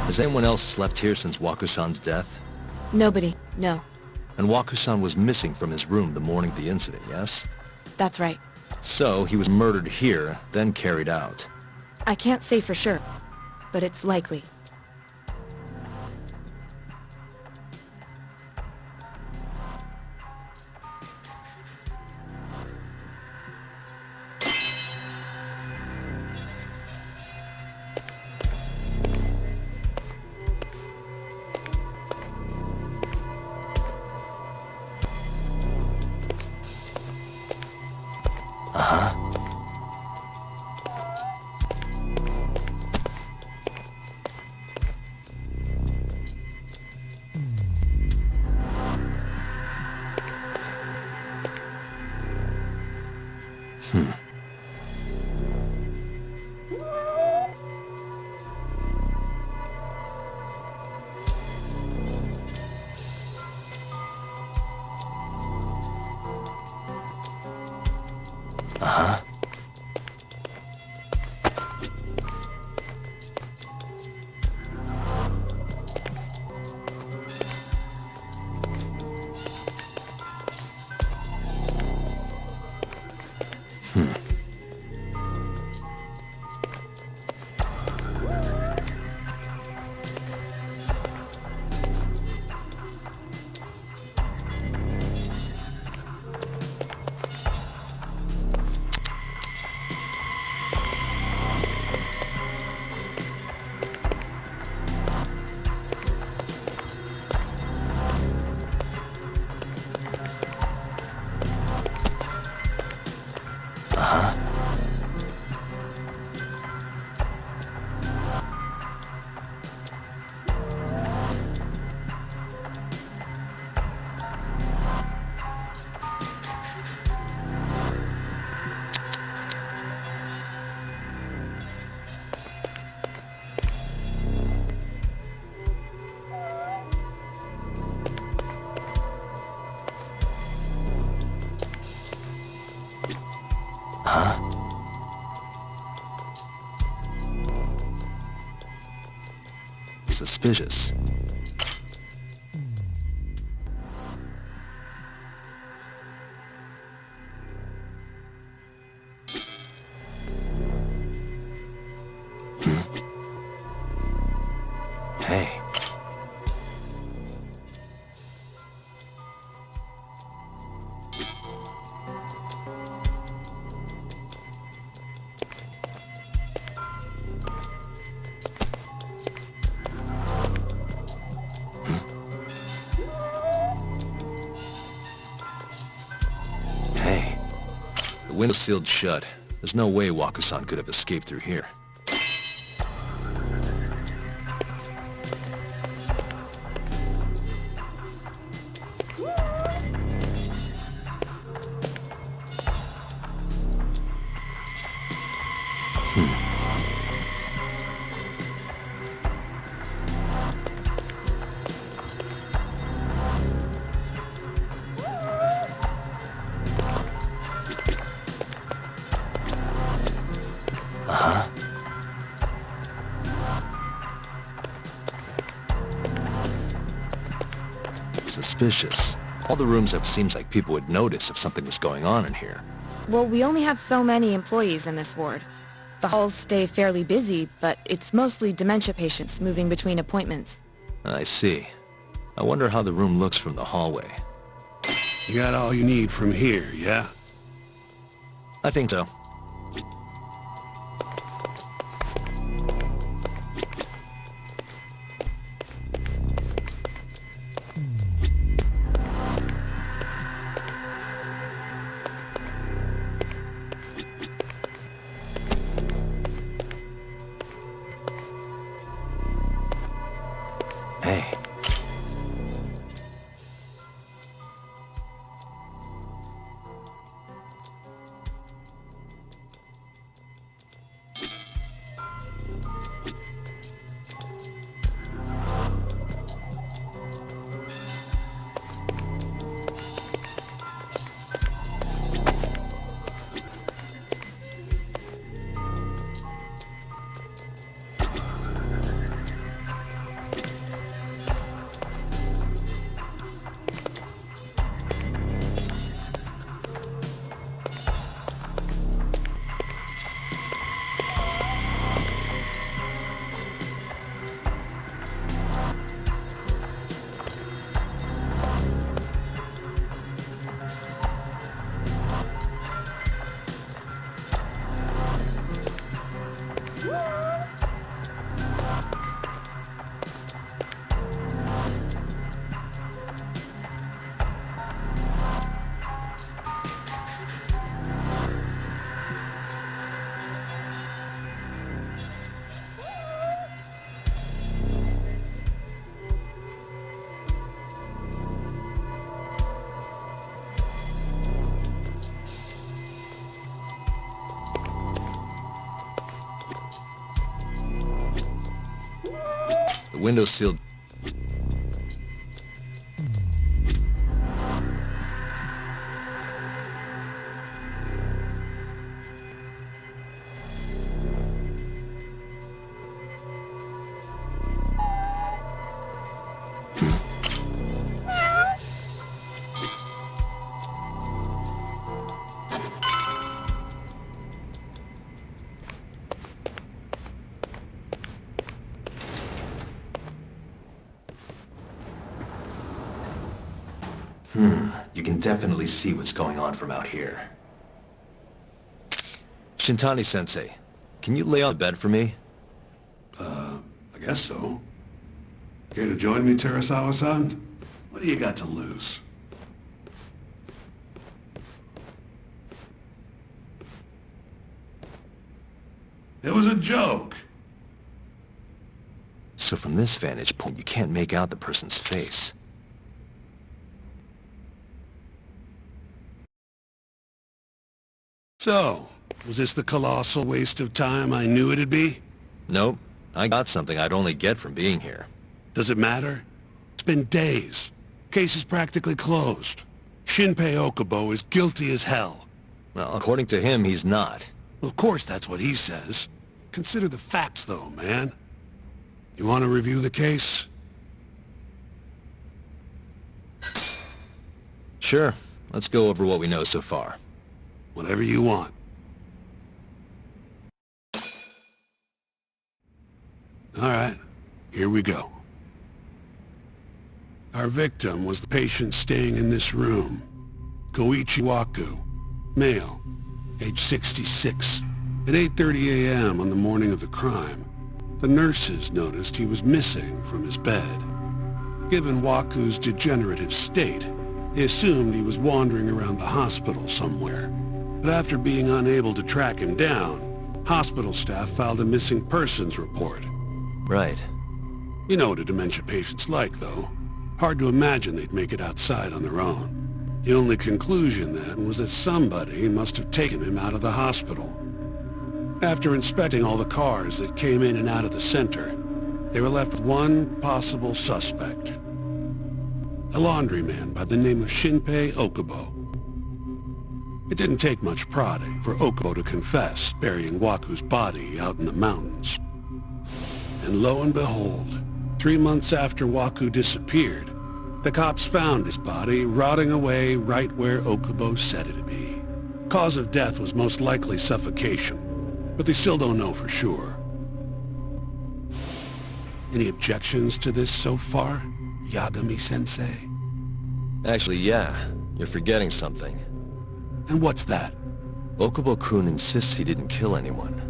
Has anyone else slept here since Waku-san's death? Nobody, no. And Waku-san was missing from his room the morning of the incident, yes? That's right. So, he was murdered here, then carried out. I can't say for sure, but it's likely. Suspicious. Hey. The window's sealed shut. There's no way Waku-san could have escaped through here. Suspicious. All the rooms it seems like people would notice if something was going on in here. Well, we only have so many employees in this ward. The halls stay fairly busy, but it's mostly dementia patients moving between appointments. I see. I wonder how the room looks from the hallway. You got all you need from here, yeah? I think so. Hey. The window's sealed. You can definitely see what's going on from out here. Shintani-sensei, can you lay on the bed for me? I guess so. Care to join me, Terasawa-san? What do you got to lose? It was a joke. So from this vantage point, you can't make out the person's face. So, was this the colossal waste of time I knew it'd be? Nope. I got something I'd only get from being here. Does it matter? It's been days. Case is practically closed. Shinpei Okubo is guilty as hell. Well, according to him, he's not. Of course that's what he says. Consider the facts though, man. You want to review the case? Sure. Let's go over what we know so far. Whatever you want. Alright, here we go. Our victim was the patient staying in this room. Koichi Waku, male, age 66. At 8:30 a.m. on the morning of the crime, the nurses noticed he was missing from his bed. Given Waku's degenerative state, they assumed he was wandering around the hospital somewhere. But after being unable to track him down, hospital staff filed a missing persons report. Right. You know what a dementia patient's like, though. Hard to imagine they'd make it outside on their own. The only conclusion then was that somebody must have taken him out of the hospital. After inspecting all the cars that came in and out of the center, they were left with one possible suspect. A laundryman by the name of Shinpei Okubo. It didn't take much prodding for Okubo to confess burying Waku's body out in the mountains. And lo and behold, 3 months after Waku disappeared, the cops found his body rotting away right where Okubo said it'd be. Cause of death was most likely suffocation, but they still don't know for sure. Any objections to this so far, Yagami-sensei? Actually, yeah. You're forgetting something. And what's that? Okubo-kun insists he didn't kill anyone.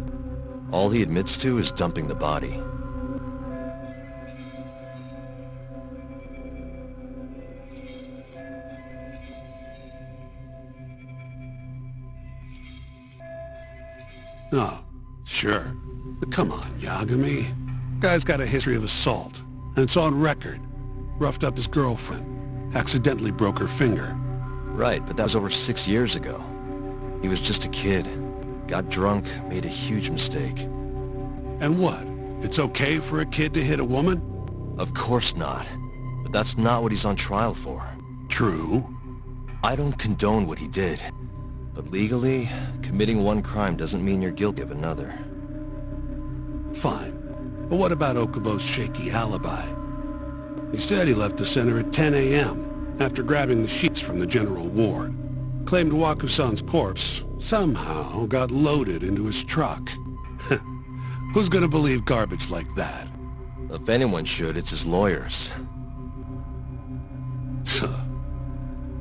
All he admits to is dumping the body. Oh, sure. But come on, Yagami. Guy's got a history of assault, and it's on record. Roughed up his girlfriend. Accidentally broke her finger. Right, but that was over 6 years ago. He was just a kid. Got drunk, made a huge mistake. And what? It's okay for a kid to hit a woman? Of course not. But that's not what he's on trial for. True. I don't condone what he did. But legally, committing one crime doesn't mean you're guilty of another. Fine. But what about Okubo's shaky alibi? He said he left the center at 10 a.m. after grabbing the sheets from the general ward. Claimed Waku-san's corpse somehow got loaded into his truck. Who's gonna believe garbage like that? If anyone should, it's his lawyers.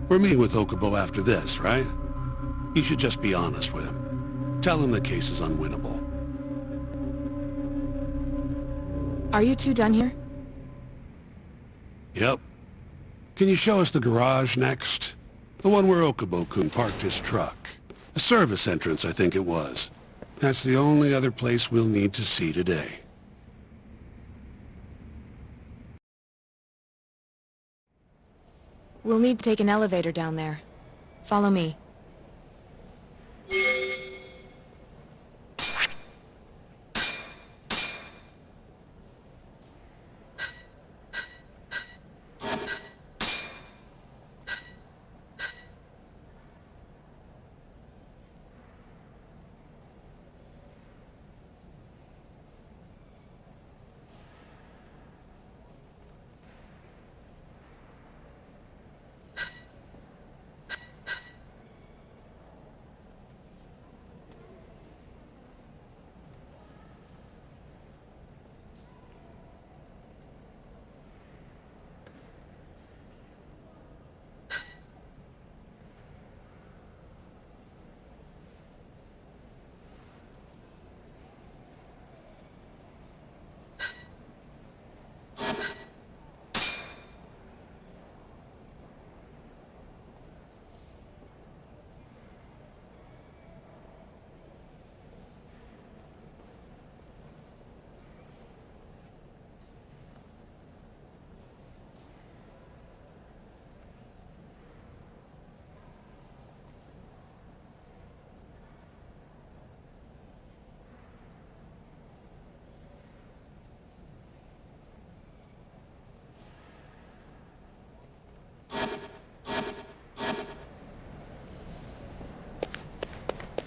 We're meeting with Okubo after this, right? You should just be honest with him. Tell him the case is unwinnable. Are you two done here? Yep. Can you show us the garage next? The one where Okubo-kun parked his truck. The service entrance, I think it was. That's the only other place we'll need to see today. We'll need to take an elevator down there. Follow me.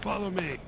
Follow me.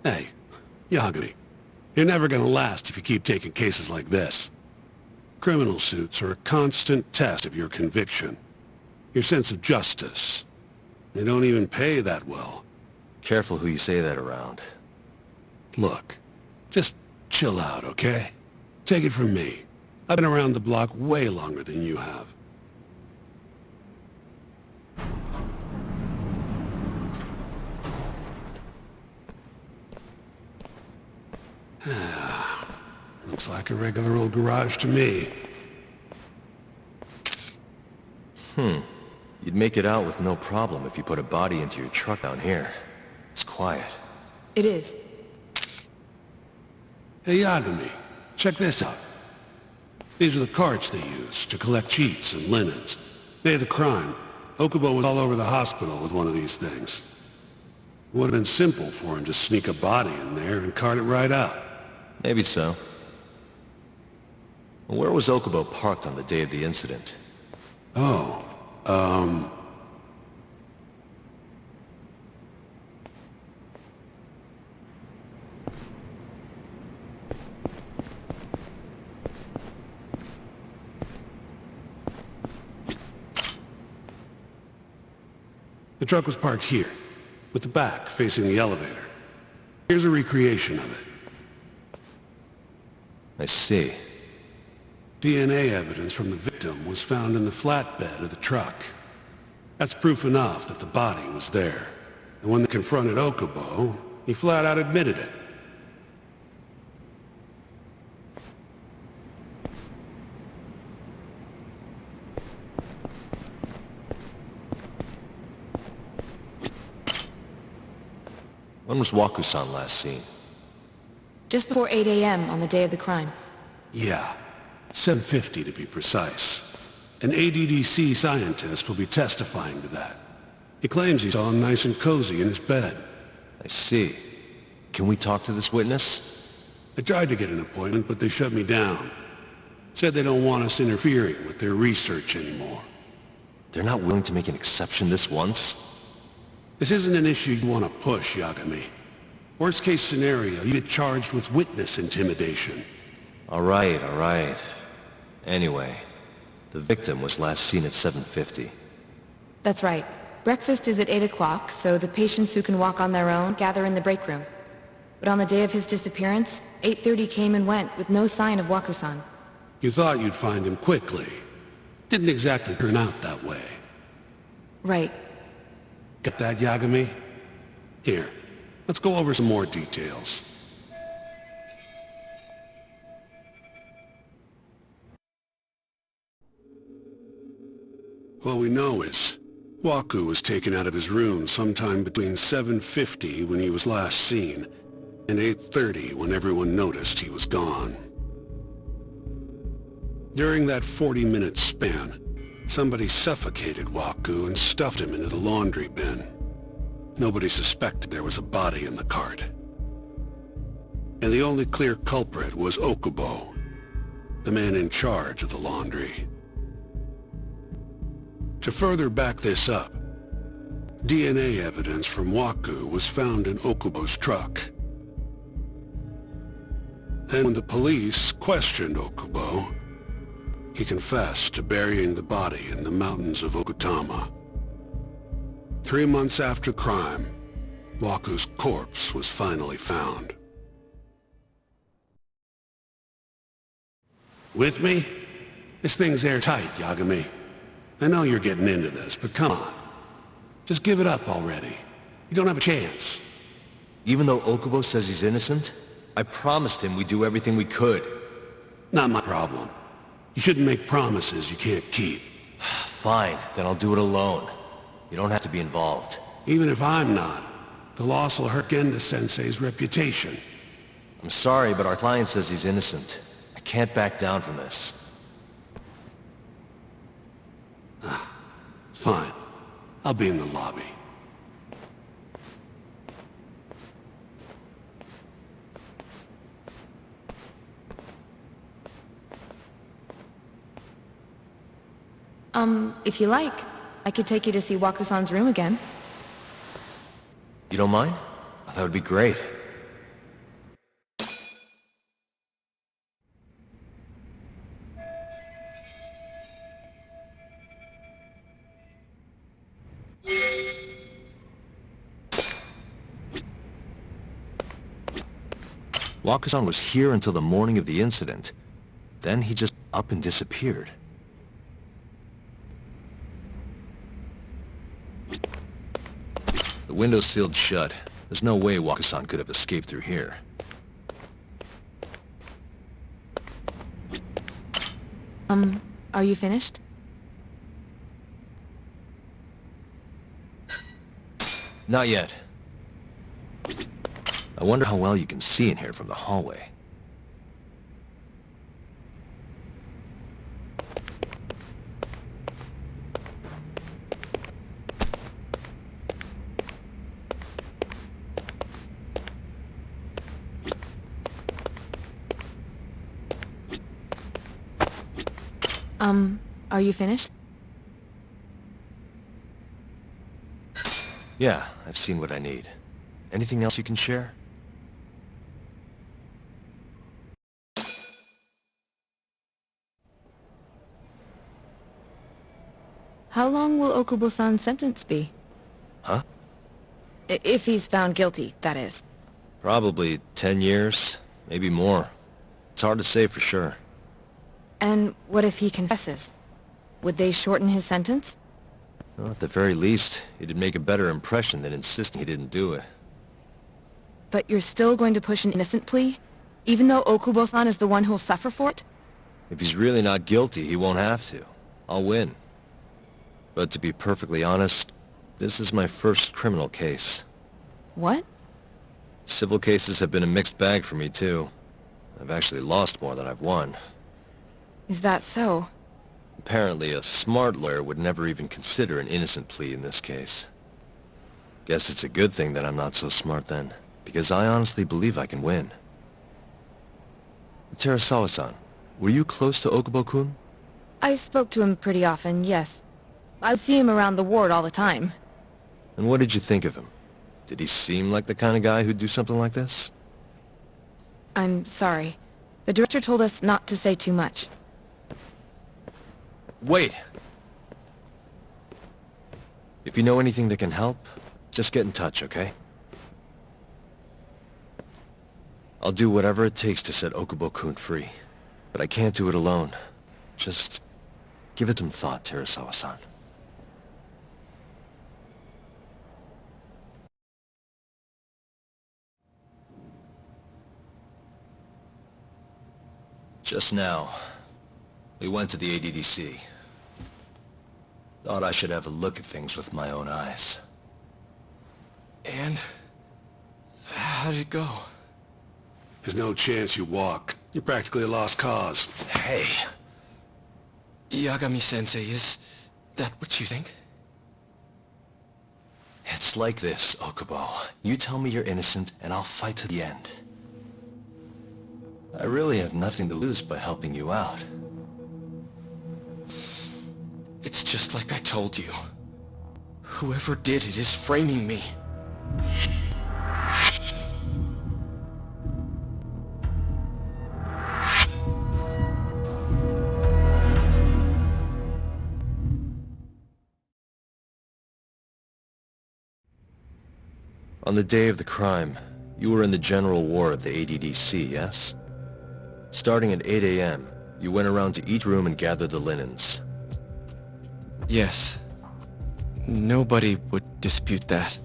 Hey, Yagami, you're never gonna last if you keep taking cases like this. Criminal suits are a constant test of your conviction, your sense of justice. They don't even pay that well. Careful who you say that around. Look, just chill out, okay? Take it from me. I've been around the block way longer than you have. Looks like a regular old garage to me. You'd make it out with no problem if you put a body into your truck down here. It's quiet. It is. Hey, Yagami, check this out. These are the carts they use to collect sheets and linens. Day of the crime, Okubo was all over the hospital with one of these things. It would have been simple for him to sneak a body in there and cart it right out. Maybe so. Where was Okubo parked on the day of the incident? Oh, the truck was parked here, with the back facing the elevator. Here's a recreation of it. I see. DNA evidence from the victim was found in the flatbed of the truck. That's proof enough that the body was there. And when they confronted Okubo, he flat out admitted it. When was Waku-san last seen? Just before 8 a.m. on the day of the crime. Yeah, 7:50 to be precise. An ADDC scientist will be testifying to that. He claims he saw him nice and cozy in his bed. I see. Can we talk to this witness? I tried to get an appointment, but they shut me down. Said they don't want us interfering with their research anymore. They're not willing to make an exception this once? This isn't an issue you want to push, Yagami. Worst case scenario, you get charged with witness intimidation. All right. Anyway, the victim was last seen at 7:50. That's right. Breakfast is at 8 o'clock, so the patients who can walk on their own gather in the break room. But on the day of his disappearance, 8:30 came and went with no sign of Waku-san. You thought you'd find him quickly. Didn't exactly turn out that way. Right. Get that, Yagami? Here, let's go over some more details. All we know is Waku was taken out of his room sometime between 7:50 when he was last seen and 8:30 when everyone noticed he was gone. During that 40-minute span, somebody suffocated Waku and stuffed him into the laundry bin. Nobody suspected there was a body in the cart. And the only clear culprit was Okubo, the man in charge of the laundry. To further back this up, DNA evidence from Waku was found in Okubo's truck. And when the police questioned Okubo, he confessed to burying the body in the mountains of Okutama. 3 months after the crime, Waku's corpse was finally found. With me? This thing's airtight, Yagami. I know you're getting into this, but come on. Just give it up already. You don't have a chance. Even though Okubo says he's innocent, I promised him we'd do everything we could. Not my problem. You shouldn't make promises you can't keep. Fine, then I'll do it alone. You don't have to be involved. Even if I'm not, the loss will hurt Genda-sensei's reputation. I'm sorry, but our client says he's innocent. I can't back down from this. Fine. I'll be in the lobby. If you like, I could take you to see Waku-san's room again. You don't mind? That would be great. Wakusan was here until the morning of the incident. Then he just up and disappeared. The window's sealed shut. There's no way Wakusan could have escaped through here. Are you finished? Not yet. I wonder how well you can see in here from the hallway. Are you finished? Yeah, I've seen what I need. Anything else you can share? How long will Okubo-san's sentence be? Huh? If he's found guilty, that is. Probably 10 years, maybe more. It's hard to say for sure. And what if he confesses? Would they shorten his sentence? Well, at the very least, it'd make a better impression than insisting he didn't do it. But you're still going to push an innocent plea? Even though Okubo-san is the one who'll suffer for it? If he's really not guilty, he won't have to. I'll win. But to be perfectly honest, this is my first criminal case. What? Civil cases have been a mixed bag for me, too. I've actually lost more than I've won. Is that so? Apparently, a smart lawyer would never even consider an innocent plea in this case. Guess it's a good thing that I'm not so smart then, because I honestly believe I can win. Terasawa-san, were you close to Okubo-kun? I spoke to him pretty often, yes. I see him around the ward all the time. And what did you think of him? Did he seem like the kind of guy who'd do something like this? I'm sorry. The director told us not to say too much. Wait! If you know anything that can help, just get in touch, okay? I'll do whatever it takes to set Okubo-kun free. But I can't do it alone. Just give it some thought, Terasawa-san. Just now, we went to the ADDC. Thought I should have a look at things with my own eyes. And? How did it go? There's no chance you walk. You're practically a lost cause. Hey! Yagami-sensei, is that what you think? It's like this, Okubo. You tell me you're innocent, and I'll fight to the end. I really have nothing to lose by helping you out. It's just like I told you. Whoever did it is framing me. On the day of the crime, you were in the general ward of the ADDC, yes? Starting at 8 a.m., you went around to each room and gathered the linens. Yes. Nobody would dispute that.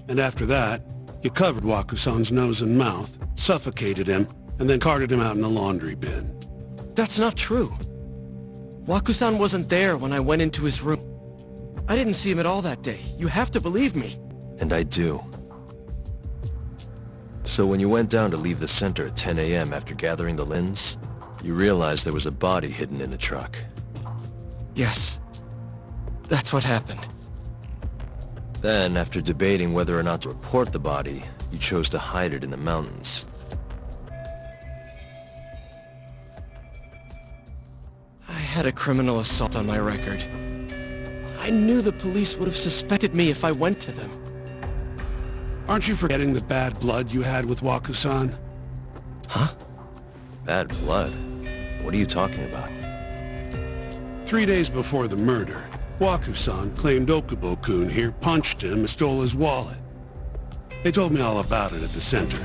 And after that, you covered Wakusan's nose and mouth, suffocated him, and then carted him out in the laundry bin. That's not true. Wakusan wasn't there when I went into his room. I didn't see him at all that day. You have to believe me. And I do. So when you went down to leave the center at 10 a.m. after gathering the linens, you realized there was a body hidden in the truck. Yes. That's what happened. Then, after debating whether or not to report the body, you chose to hide it in the mountains. I had a criminal assault on my record. I knew the police would have suspected me if I went to them. Aren't you forgetting the bad blood you had with Wakusan? Huh? Bad blood? What are you talking about? 3 days before the murder, Wakusan claimed Okubo-kun here punched him and stole his wallet. They told me all about it at the center.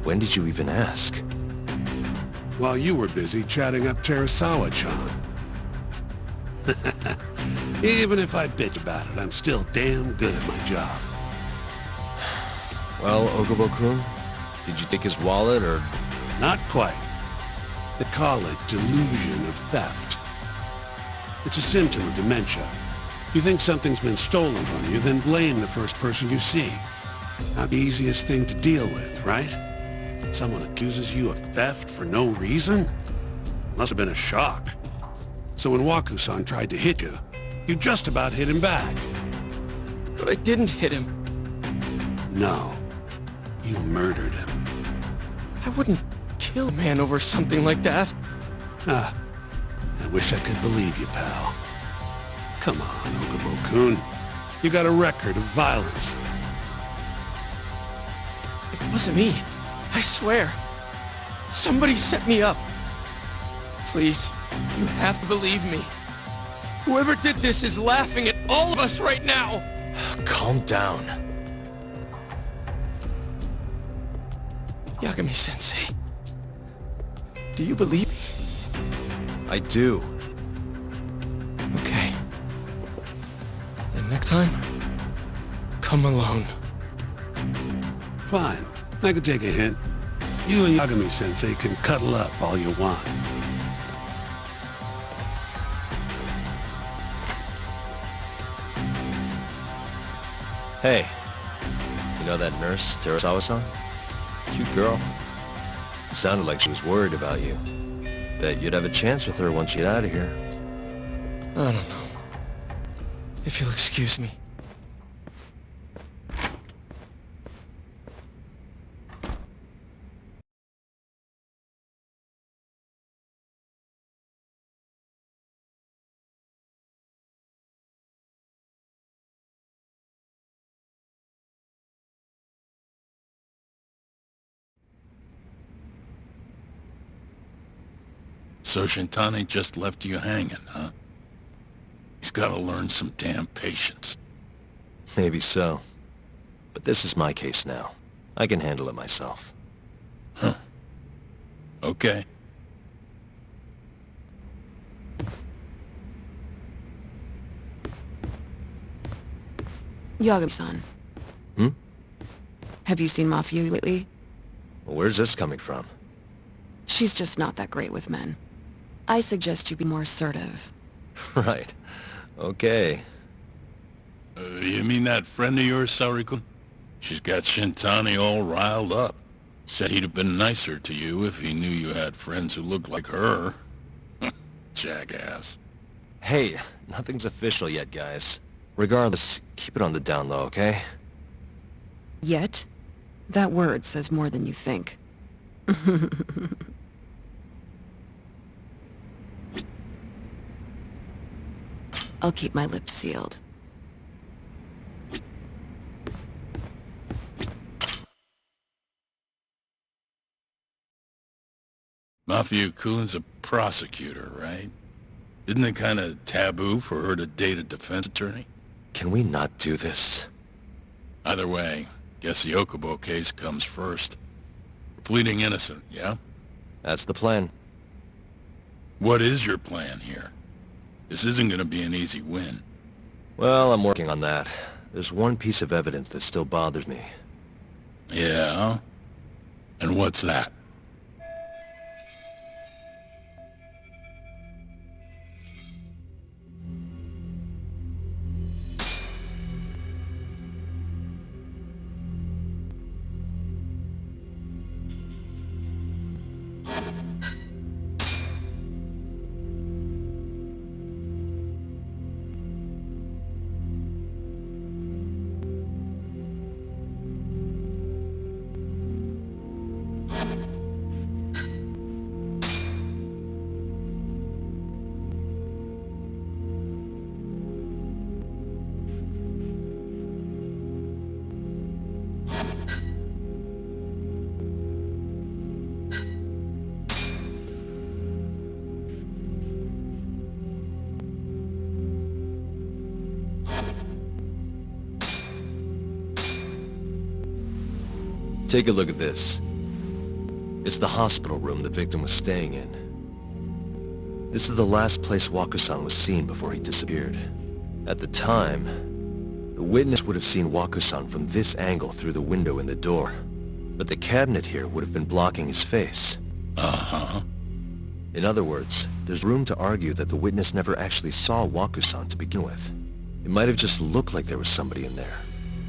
When did you even ask? While you were busy chatting up Terasawa-chan. Even if I bitch about it, I'm still damn good at my job. Well, Okubo-kun, did you take his wallet, or...? Not quite. They call it delusion of theft. It's a symptom of dementia. You think something's been stolen from you, then blame the first person you see. Not the easiest thing to deal with, right? Someone accuses you of theft for no reason? Must have been a shock. So when Waku-san tried to hit you, you just about hit him back. But I didn't hit him. No. You murdered him. I wouldn't kill a man over something like that. Ah, I wish I could believe you, pal. Come on, Okubo-kun. You got a record of violence. It wasn't me. I swear. Somebody set me up. Please, you have to believe me. Whoever did this is laughing at all of us right now. Calm down. Yagami-sensei, do you believe me? I do. Okay. Then next time, come alone. Fine. I can take a hint. You and Yagami-sensei can cuddle up all you want. Hey, you know that nurse, Terasawa-san? Cute girl. It sounded like she was worried about you. Bet you'd have a chance with her once you get out of here. I don't know. If you'll excuse me. So Shintani just left you hanging, huh? He's gotta learn some damn patience. Maybe so. But this is my case now. I can handle it myself. Huh. Okay. Yagami-san. Hmm? Have you seen Mafia lately? Where's this coming from? She's just not that great with men. I suggest you be more assertive. Right. Okay. You mean that friend of yours, Saori-kun? She's got Shintani all riled up. Said he'd have been nicer to you if he knew you had friends who looked like her. Jackass. Hey, nothing's official yet, guys. Regardless, keep it on the down low, okay? Yet? That word says more than you think. I'll keep my lips sealed. Mafia-kun's a prosecutor, right? Isn't it kind of taboo for her to date a defense attorney? Can we not do this? Either way, guess the Okubo case comes first. Pleading innocent, yeah? That's the plan. What is your plan here? This isn't gonna be an easy win. Well, I'm working on that. There's one piece of evidence that still bothers me. Yeah? And what's that? Take a look at this. It's the hospital room the victim was staying in. This is the last place Waku-san was seen before he disappeared. At the time, the witness would have seen Waku-san from this angle through the window in the door. But the cabinet here would have been blocking his face. Uh-huh. In other words, there's room to argue that the witness never actually saw Waku-san to begin with. It might have just looked like there was somebody in there.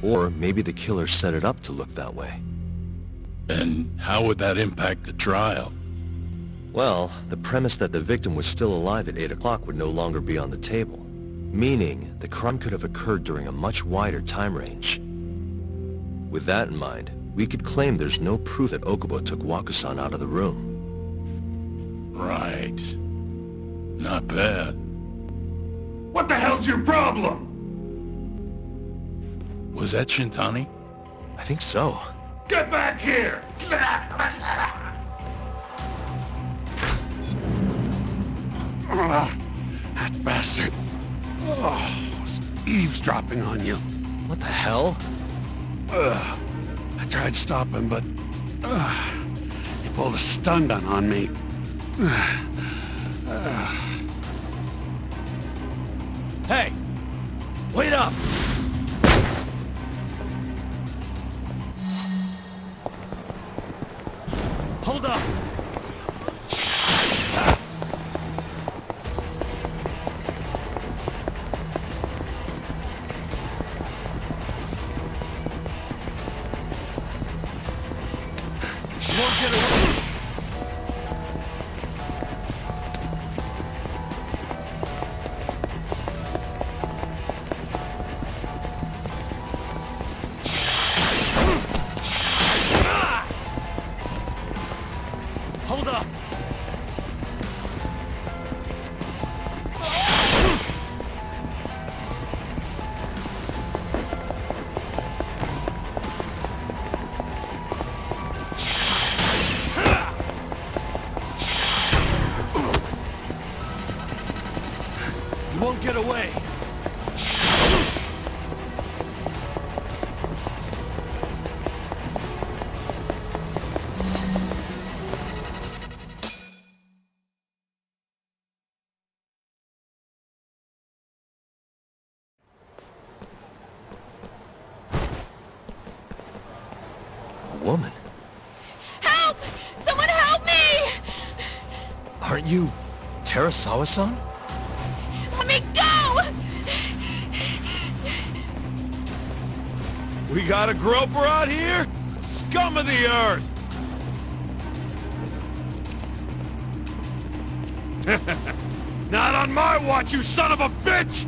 Or maybe the killer set it up to look that way. And how would that impact the trial? Well, the premise that the victim was still alive at 8 o'clock would no longer be on the table. Meaning, the crime could have occurred during a much wider time range. With that in mind, we could claim there's no proof that Okubo took Waku-san out of the room. Right. Not bad. What the hell's your problem? Was that Shintani? I think so. Get back here! That bastard. Oh, was eavesdropping on you. What the hell? I tried stopping, but he pulled a stun gun on me. Hey! Wait up! Hold up! You won't get away! Hold up! You won't get away! A woman? Help! Someone help me! Aren't you Terasawa-san? Let me go! We got a groper out here? Scum of the earth! Not on my watch, you son of a bitch!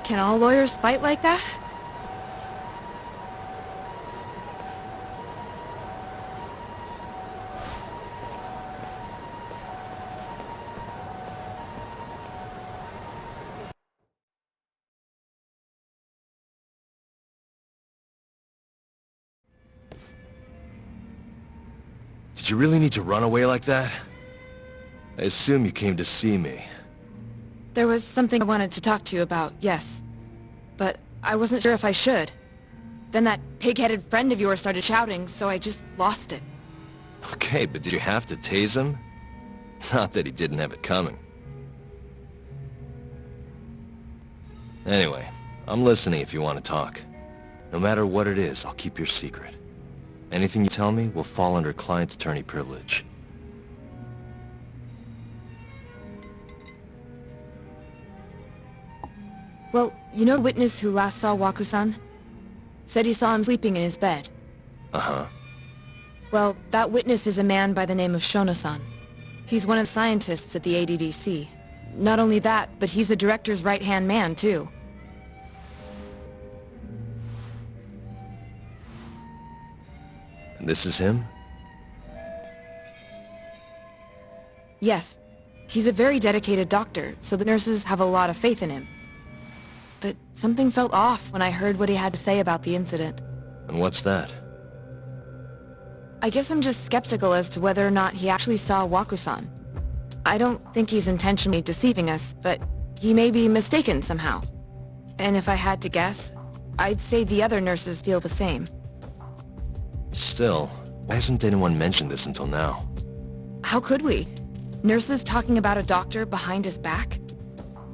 Can all lawyers fight like that? Did you really need to run away like that? I assume you came to see me. There was something I wanted to talk to you about, yes. But I wasn't sure if I should. Then that pig-headed friend of yours started shouting, so I just lost it. Okay, but did you have to tase him? Not that he didn't have it coming. Anyway, I'm listening if you want to talk. No matter what it is, I'll keep your secret. Anything you tell me will fall under client attorney privilege. Well, you know the witness who last saw Waku-san? Said he saw him sleeping in his bed. Uh-huh. Well, that witness is a man by the name of Shono-san. He's one of the scientists at the ADDC. Not only that, but he's the director's right-hand man, too. And this is him? Yes. He's a very dedicated doctor, so the nurses have a lot of faith in him. But something felt off when I heard what he had to say about the incident. And what's that? I guess I'm just skeptical as to whether or not he actually saw Waku-san. I don't think he's intentionally deceiving us, but he may be mistaken somehow. And if I had to guess, I'd say the other nurses feel the same. Still, why hasn't anyone mentioned this until now? How could we? Nurses talking about a doctor behind his back?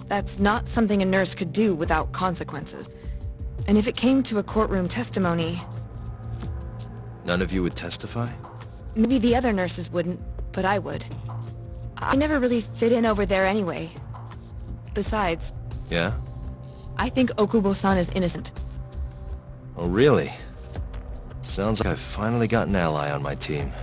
That's not something a nurse could do without consequences. And if it came to a courtroom testimony... None of you would testify? Maybe the other nurses wouldn't, but I would. I never really fit in over there anyway. Besides... Yeah? I think Okubo-san is innocent. Oh, really? Sounds like I've finally got an ally on my team.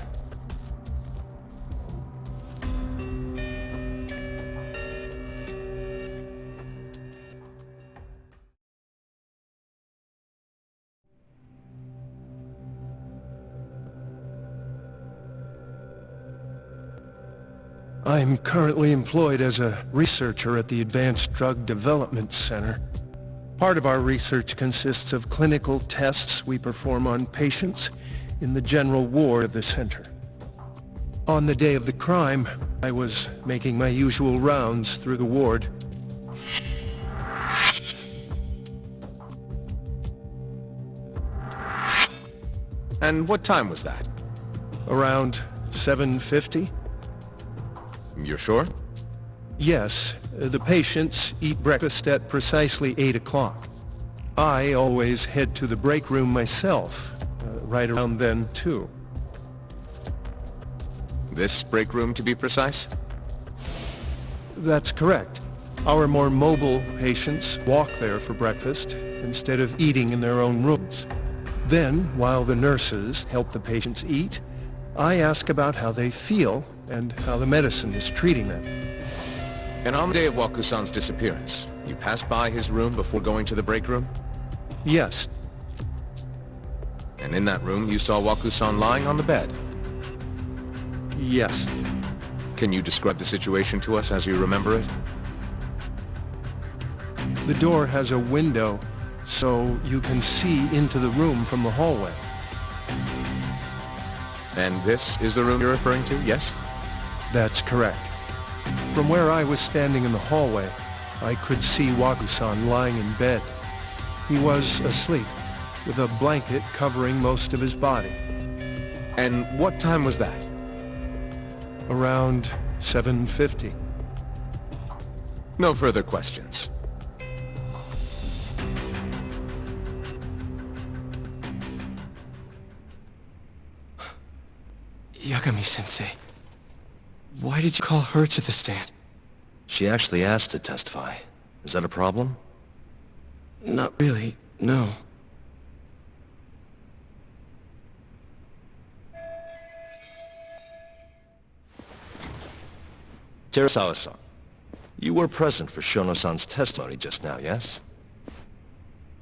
I'm currently employed as a researcher at the Advanced Drug Development Center. Part of our research consists of clinical tests we perform on patients in the general ward of the center. On the day of the crime, I was making my usual rounds through the ward. And what time was that? Around 7:50? You're sure? Yes, the patients eat breakfast at precisely 8 o'clock. I always head to the break room myself, right around then too. This break room, to be precise? That's correct. Our more mobile patients walk there for breakfast instead of eating in their own rooms. Then, while the nurses help the patients eat, I ask about how they feel and how the medicine is treating them. And on the day of Waku-san's disappearance, you passed by his room before going to the break room? Yes. And in that room, you saw Waku-san lying on the bed? Yes. Can you describe the situation to us as you remember it? The door has a window, so you can see into the room from the hallway. And this is the room you're referring to, yes? That's correct. From where I was standing in the hallway, I could see Waku-san lying in bed. He was asleep, with a blanket covering most of his body. And what time was that? Around 7:50. No further questions. Yagami-sensei, why did you call her to the stand? She actually asked to testify. Is that a problem? Not really, no. Terasawa-san, you were present for Shono-san's testimony just now, yes?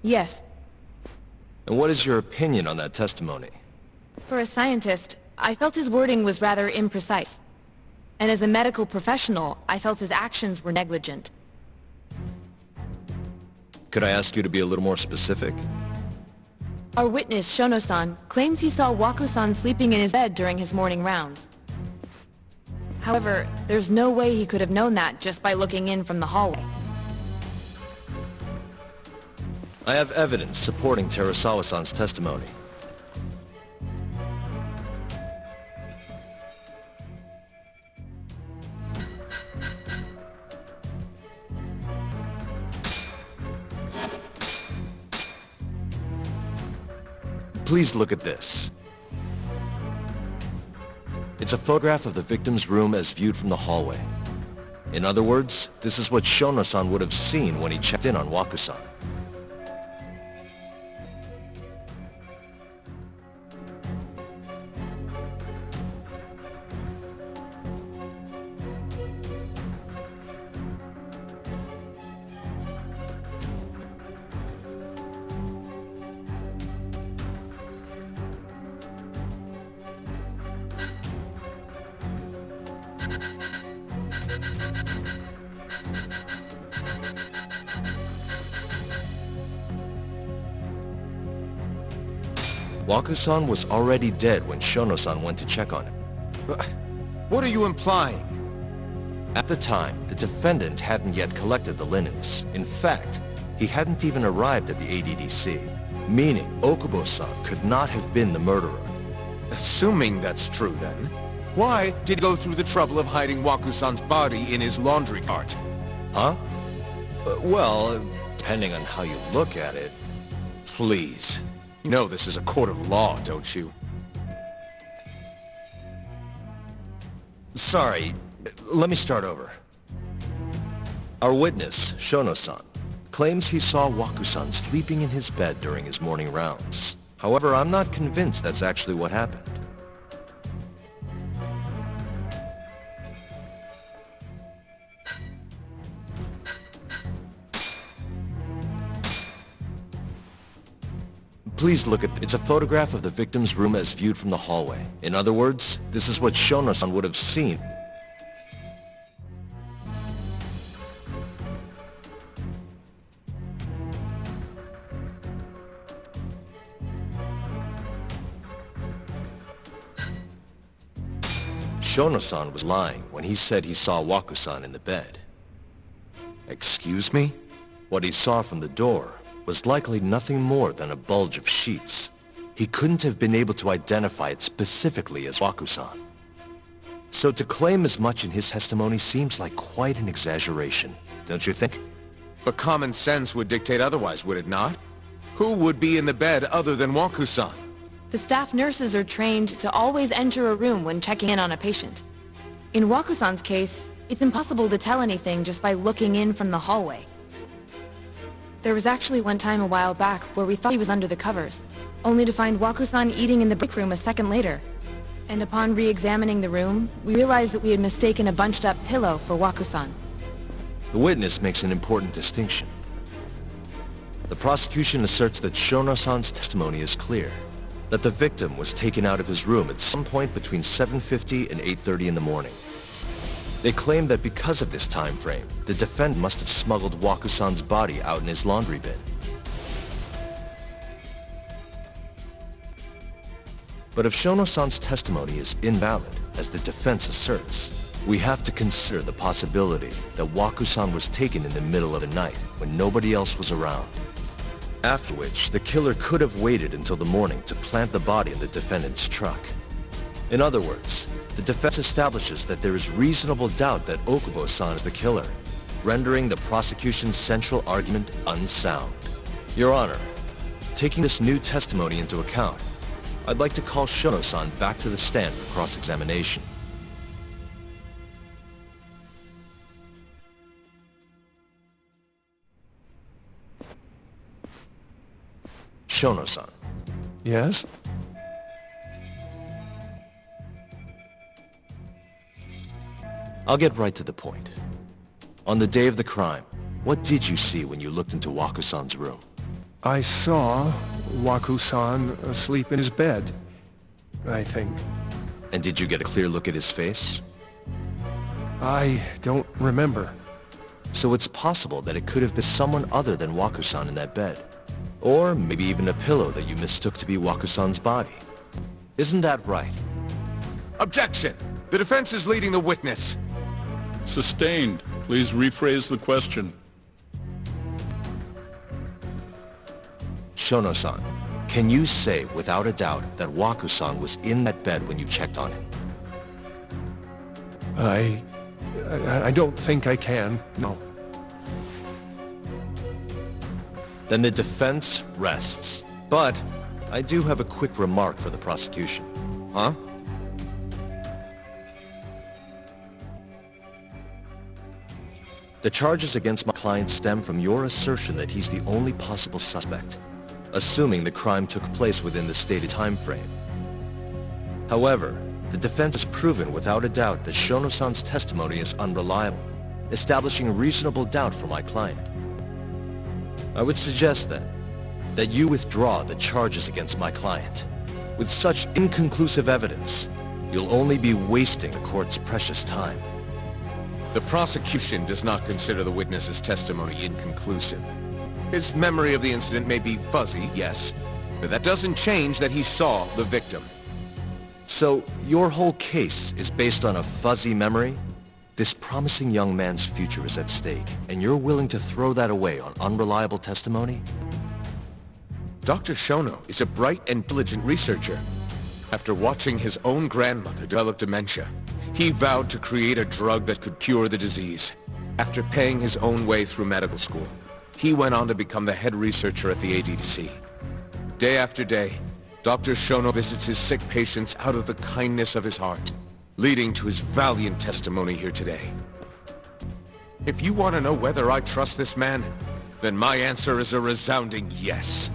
Yes. And what is your opinion on that testimony? For a scientist, I felt his wording was rather imprecise. And as a medical professional, I felt his actions were negligent. Could I ask you to be a little more specific? Our witness, Shono-san, claims he saw Waku-san sleeping in his bed during his morning rounds. However, there's no way he could have known that just by looking in from the hallway. I have evidence supporting Terasawa-san's testimony. Please look at this. It's a photograph of the victim's room as viewed from the hallway. In other words, this is what Shono-san would have seen when he checked in on Waku-san. Waku-san was already dead when Shono-san went to check on him. What are you implying? At the time, the defendant hadn't yet collected the linens. In fact, he hadn't even arrived at the ADDC, meaning Okubo-san could not have been the murderer. Assuming that's true then, why did he go through the trouble of hiding Waku-san's body in his laundry cart? Huh? Well, depending on how you look at it... Please. You know this is a court of law, don't you? Sorry, let me start over. Our witness, Shono-san, claims he saw Waku-san sleeping in his bed during his morning rounds. However, I'm not convinced that's actually what happened. Please look at it's a photograph of the victim's room as viewed from the hallway. In other words, this is what Shono-san would have seen. Shono-san was lying when he said he saw Waku-san in the bed. Excuse me? What he saw from the door was likely nothing more than a bulge of sheets. He couldn't have been able to identify it specifically as Waku-san. So to claim as much in his testimony seems like quite an exaggeration, don't you think? But common sense would dictate otherwise, would it not? Who would be in the bed other than Waku-san? The staff nurses are trained to always enter a room when checking in on a patient. In Waku-san's case, it's impossible to tell anything just by looking in from the hallway. There was actually one time a while back where we thought he was under the covers, only to find Waku-san eating in the break room a second later. And upon re-examining the room, we realized that we had mistaken a bunched-up pillow for Waku-san. The witness makes an important distinction. The prosecution asserts that Shono-san's testimony is clear, that the victim was taken out of his room at some point between 7:50 and 8:30 in the morning. They claim that because of this time frame, the defendant must have smuggled Waku-san's body out in his laundry bin. But if Shono-san's testimony is invalid, as the defense asserts, we have to consider the possibility that Waku-san was taken in the middle of the night when nobody else was around. After which, the killer could have waited until the morning to plant the body in the defendant's truck. In other words, the defense establishes that there is reasonable doubt that Okubo-san is the killer, rendering the prosecution's central argument unsound. Your Honor, taking this new testimony into account, I'd like to call Shono-san back to the stand for cross-examination. Shono-san. Yes? I'll get right to the point. On the day of the crime, what did you see when you looked into Waku-san's room? I saw Waku-san asleep in his bed, I think. And did you get a clear look at his face? I don't remember. So it's possible that it could have been someone other than Waku-san in that bed. Or maybe even a pillow that you mistook to be Wakusan's body. Isn't that right? Objection! The defense is leading the witness. Sustained. Please rephrase the question. Shono-san, can you say without a doubt that Waku-san was in that bed when you checked on him? I don't think I can, no. Then the defense rests. But I do have a quick remark for the prosecution. Huh? The charges against my client stem from your assertion that he's the only possible suspect, assuming the crime took place within the stated time frame. However, the defense has proven without a doubt that Shono-san's testimony is unreliable, establishing reasonable doubt for my client. I would suggest then that you withdraw the charges against my client. With such inconclusive evidence, you'll only be wasting the court's precious time. The prosecution does not consider the witness's testimony inconclusive. His memory of the incident may be fuzzy, yes, but that doesn't change that he saw the victim. So, your whole case is based on a fuzzy memory? This promising young man's future is at stake, and you're willing to throw that away on unreliable testimony? Dr. Shono is a bright and diligent researcher. After watching his own grandmother develop dementia, he vowed to create a drug that could cure the disease. After paying his own way through medical school, he went on to become the head researcher at the ADC. Day after day, Dr. Shono visits his sick patients out of the kindness of his heart, leading to his valiant testimony here today. If you want to know whether I trust this man, then my answer is a resounding yes.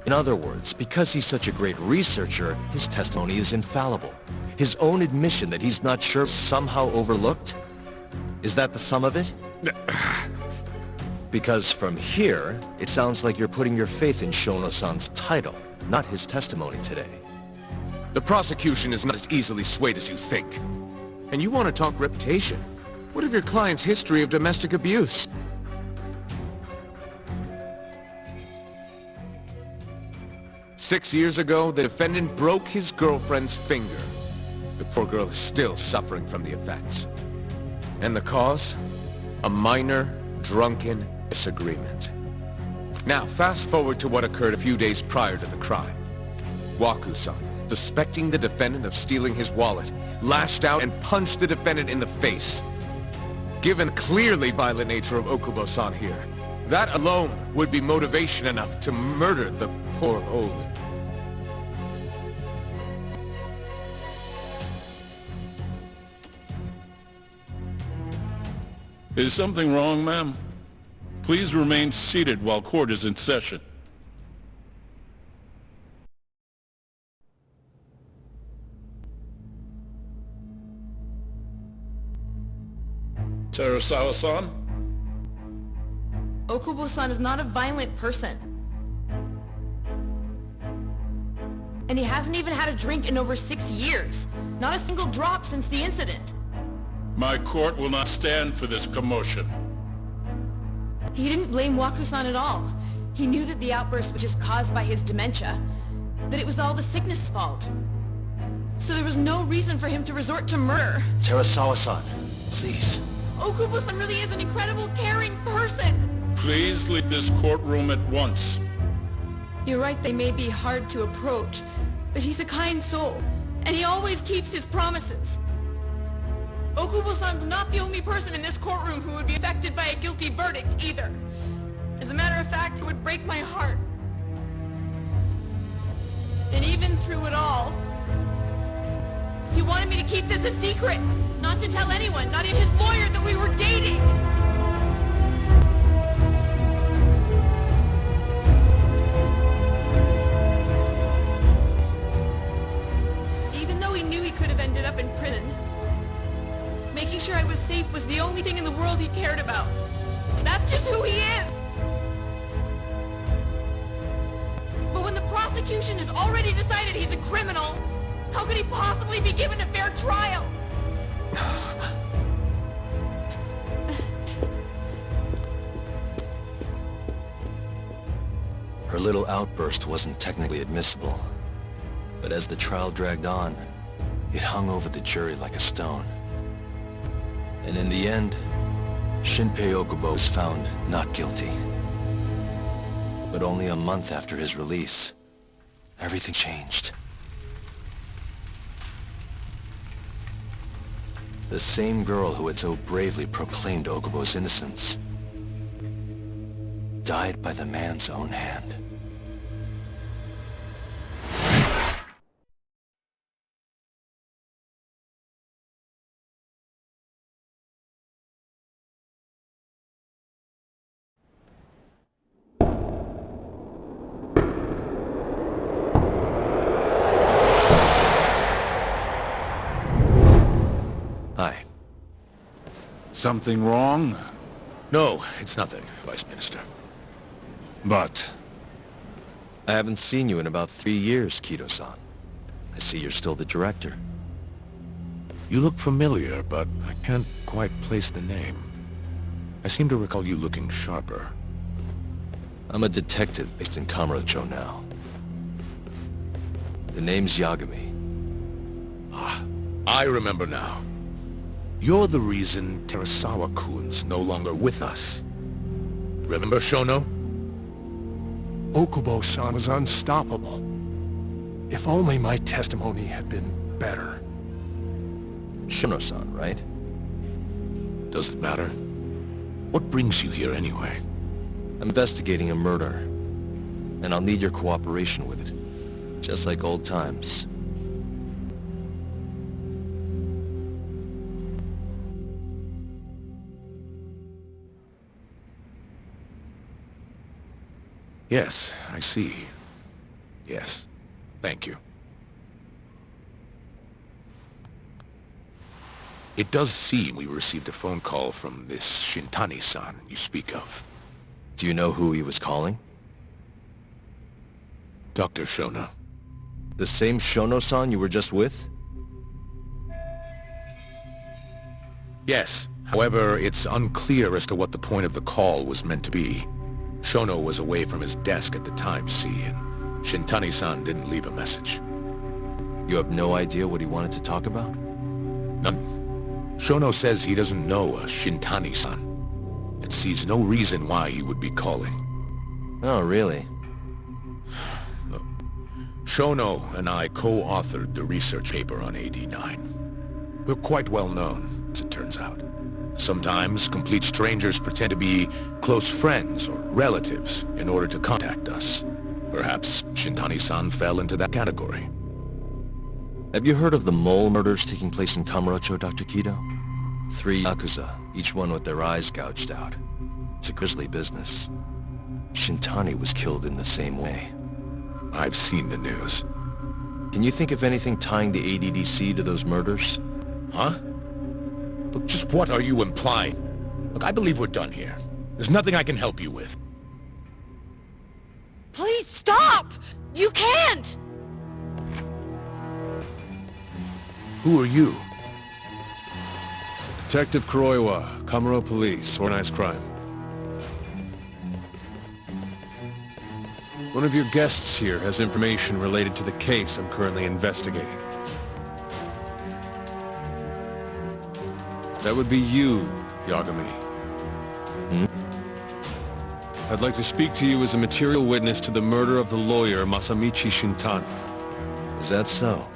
In other words, because he's such a great researcher, his testimony is infallible. His own admission that he's not sure somehow overlooked? Is that the sum of it? Because from here, it sounds like you're putting your faith in Shono-san's title, not his testimony today. The prosecution is not as easily swayed as you think. And you want to talk reputation? What of your client's history of domestic abuse? Six years ago, the defendant broke his girlfriend's finger. The poor girl is still suffering from the effects. And the cause? A minor, drunken disagreement. Now, fast forward to what occurred a few days prior to the crime. Waku-san, suspecting the defendant of stealing his wallet, lashed out and punched the defendant in the face. Given clearly violent nature of Okubo-san here, that alone would be motivation enough to murder the poor old... Is something wrong, ma'am? Please remain seated while court is in session. Terasawa-san? Okubo-san is not a violent person. And he hasn't even had a drink in over 6 years. Not a single drop since the incident. My court will not stand for this commotion. He didn't blame Waku-san at all. He knew that the outburst was just caused by his dementia. That it was all the sickness' fault. So there was no reason for him to resort to murder. Terasawa-san, please. Okubo-san really is an incredible, caring person. Please leave this courtroom at once. You're right, they may be hard to approach, but he's a kind soul, and he always keeps his promises. Okubo-san's not the only person in this courtroom who would be affected by a guilty verdict, either. As a matter of fact, it would break my heart. And even through it all, he wanted me to keep this a secret, not to tell anyone, not even his lawyer, that we were dating. Even though he knew he could have ended up in prison, making sure I was safe was the only thing in the world he cared about. That's just who he is. But when the prosecution has already decided he's a criminal, how could he possibly be given a fair trial? Her little outburst wasn't technically admissible, but as the trial dragged on, it hung over the jury like a stone. And in the end, Shinpei Okubo was found not guilty. But only a month after his release, everything changed. The same girl who had so bravely proclaimed Okubo's innocence died by the man's own hand. Hi. Something wrong? No, it's nothing, Vice Minister. But I haven't seen you in about 3 years, Kido-san. I see you're still the director. You look familiar, but I can't quite place the name. I seem to recall you looking sharper. I'm a detective based in Kamurocho now. The name's Yagami. Ah, I remember now. You're the reason Terasawa-kun's no longer with us. Remember Shono? Okubo-san was unstoppable. If only my testimony had been better. Shono-san, right? Does it matter? What brings you here anyway? I'm investigating a murder, and I'll need your cooperation with it. Just like old times. Yes, I see. Yes. Thank you. It does seem we received a phone call from this Shintani-san you speak of. Do you know who he was calling? Dr. Shono. The same Shono-san you were just with? Yes. However, it's unclear as to what the point of the call was meant to be. Shono was away from his desk at the time, see, and Shintani-san didn't leave a message. You have no idea what he wanted to talk about? None. Shono says he doesn't know a Shintani-san, and sees no reason why he would be calling. Oh, really? Look, Shono and I co-authored the research paper on AD9. We're quite well known, as it turns out. Sometimes complete strangers pretend to be close friends or relatives in order to contact us. Perhaps Shintani-san fell into that category. Have you heard of the mole murders taking place in Kamurocho, Dr. Kido? 3 yakuza, each one with their eyes gouged out. It's a grisly business. Shintani was killed in the same way. I've seen the news. Can you think of anything tying the ADDC to those murders? Huh? Look, just what are you implying? Look, I believe we're done here. There's nothing I can help you with. Please stop! You can't! Who are you? Detective Kuroiwa, Kamuro Police, Organized Crime. One of your guests here has information related to the case I'm currently investigating. That would be you, Yagami. I'd like to speak to you as a material witness to the murder of the lawyer Masamichi Shintani. Is that so?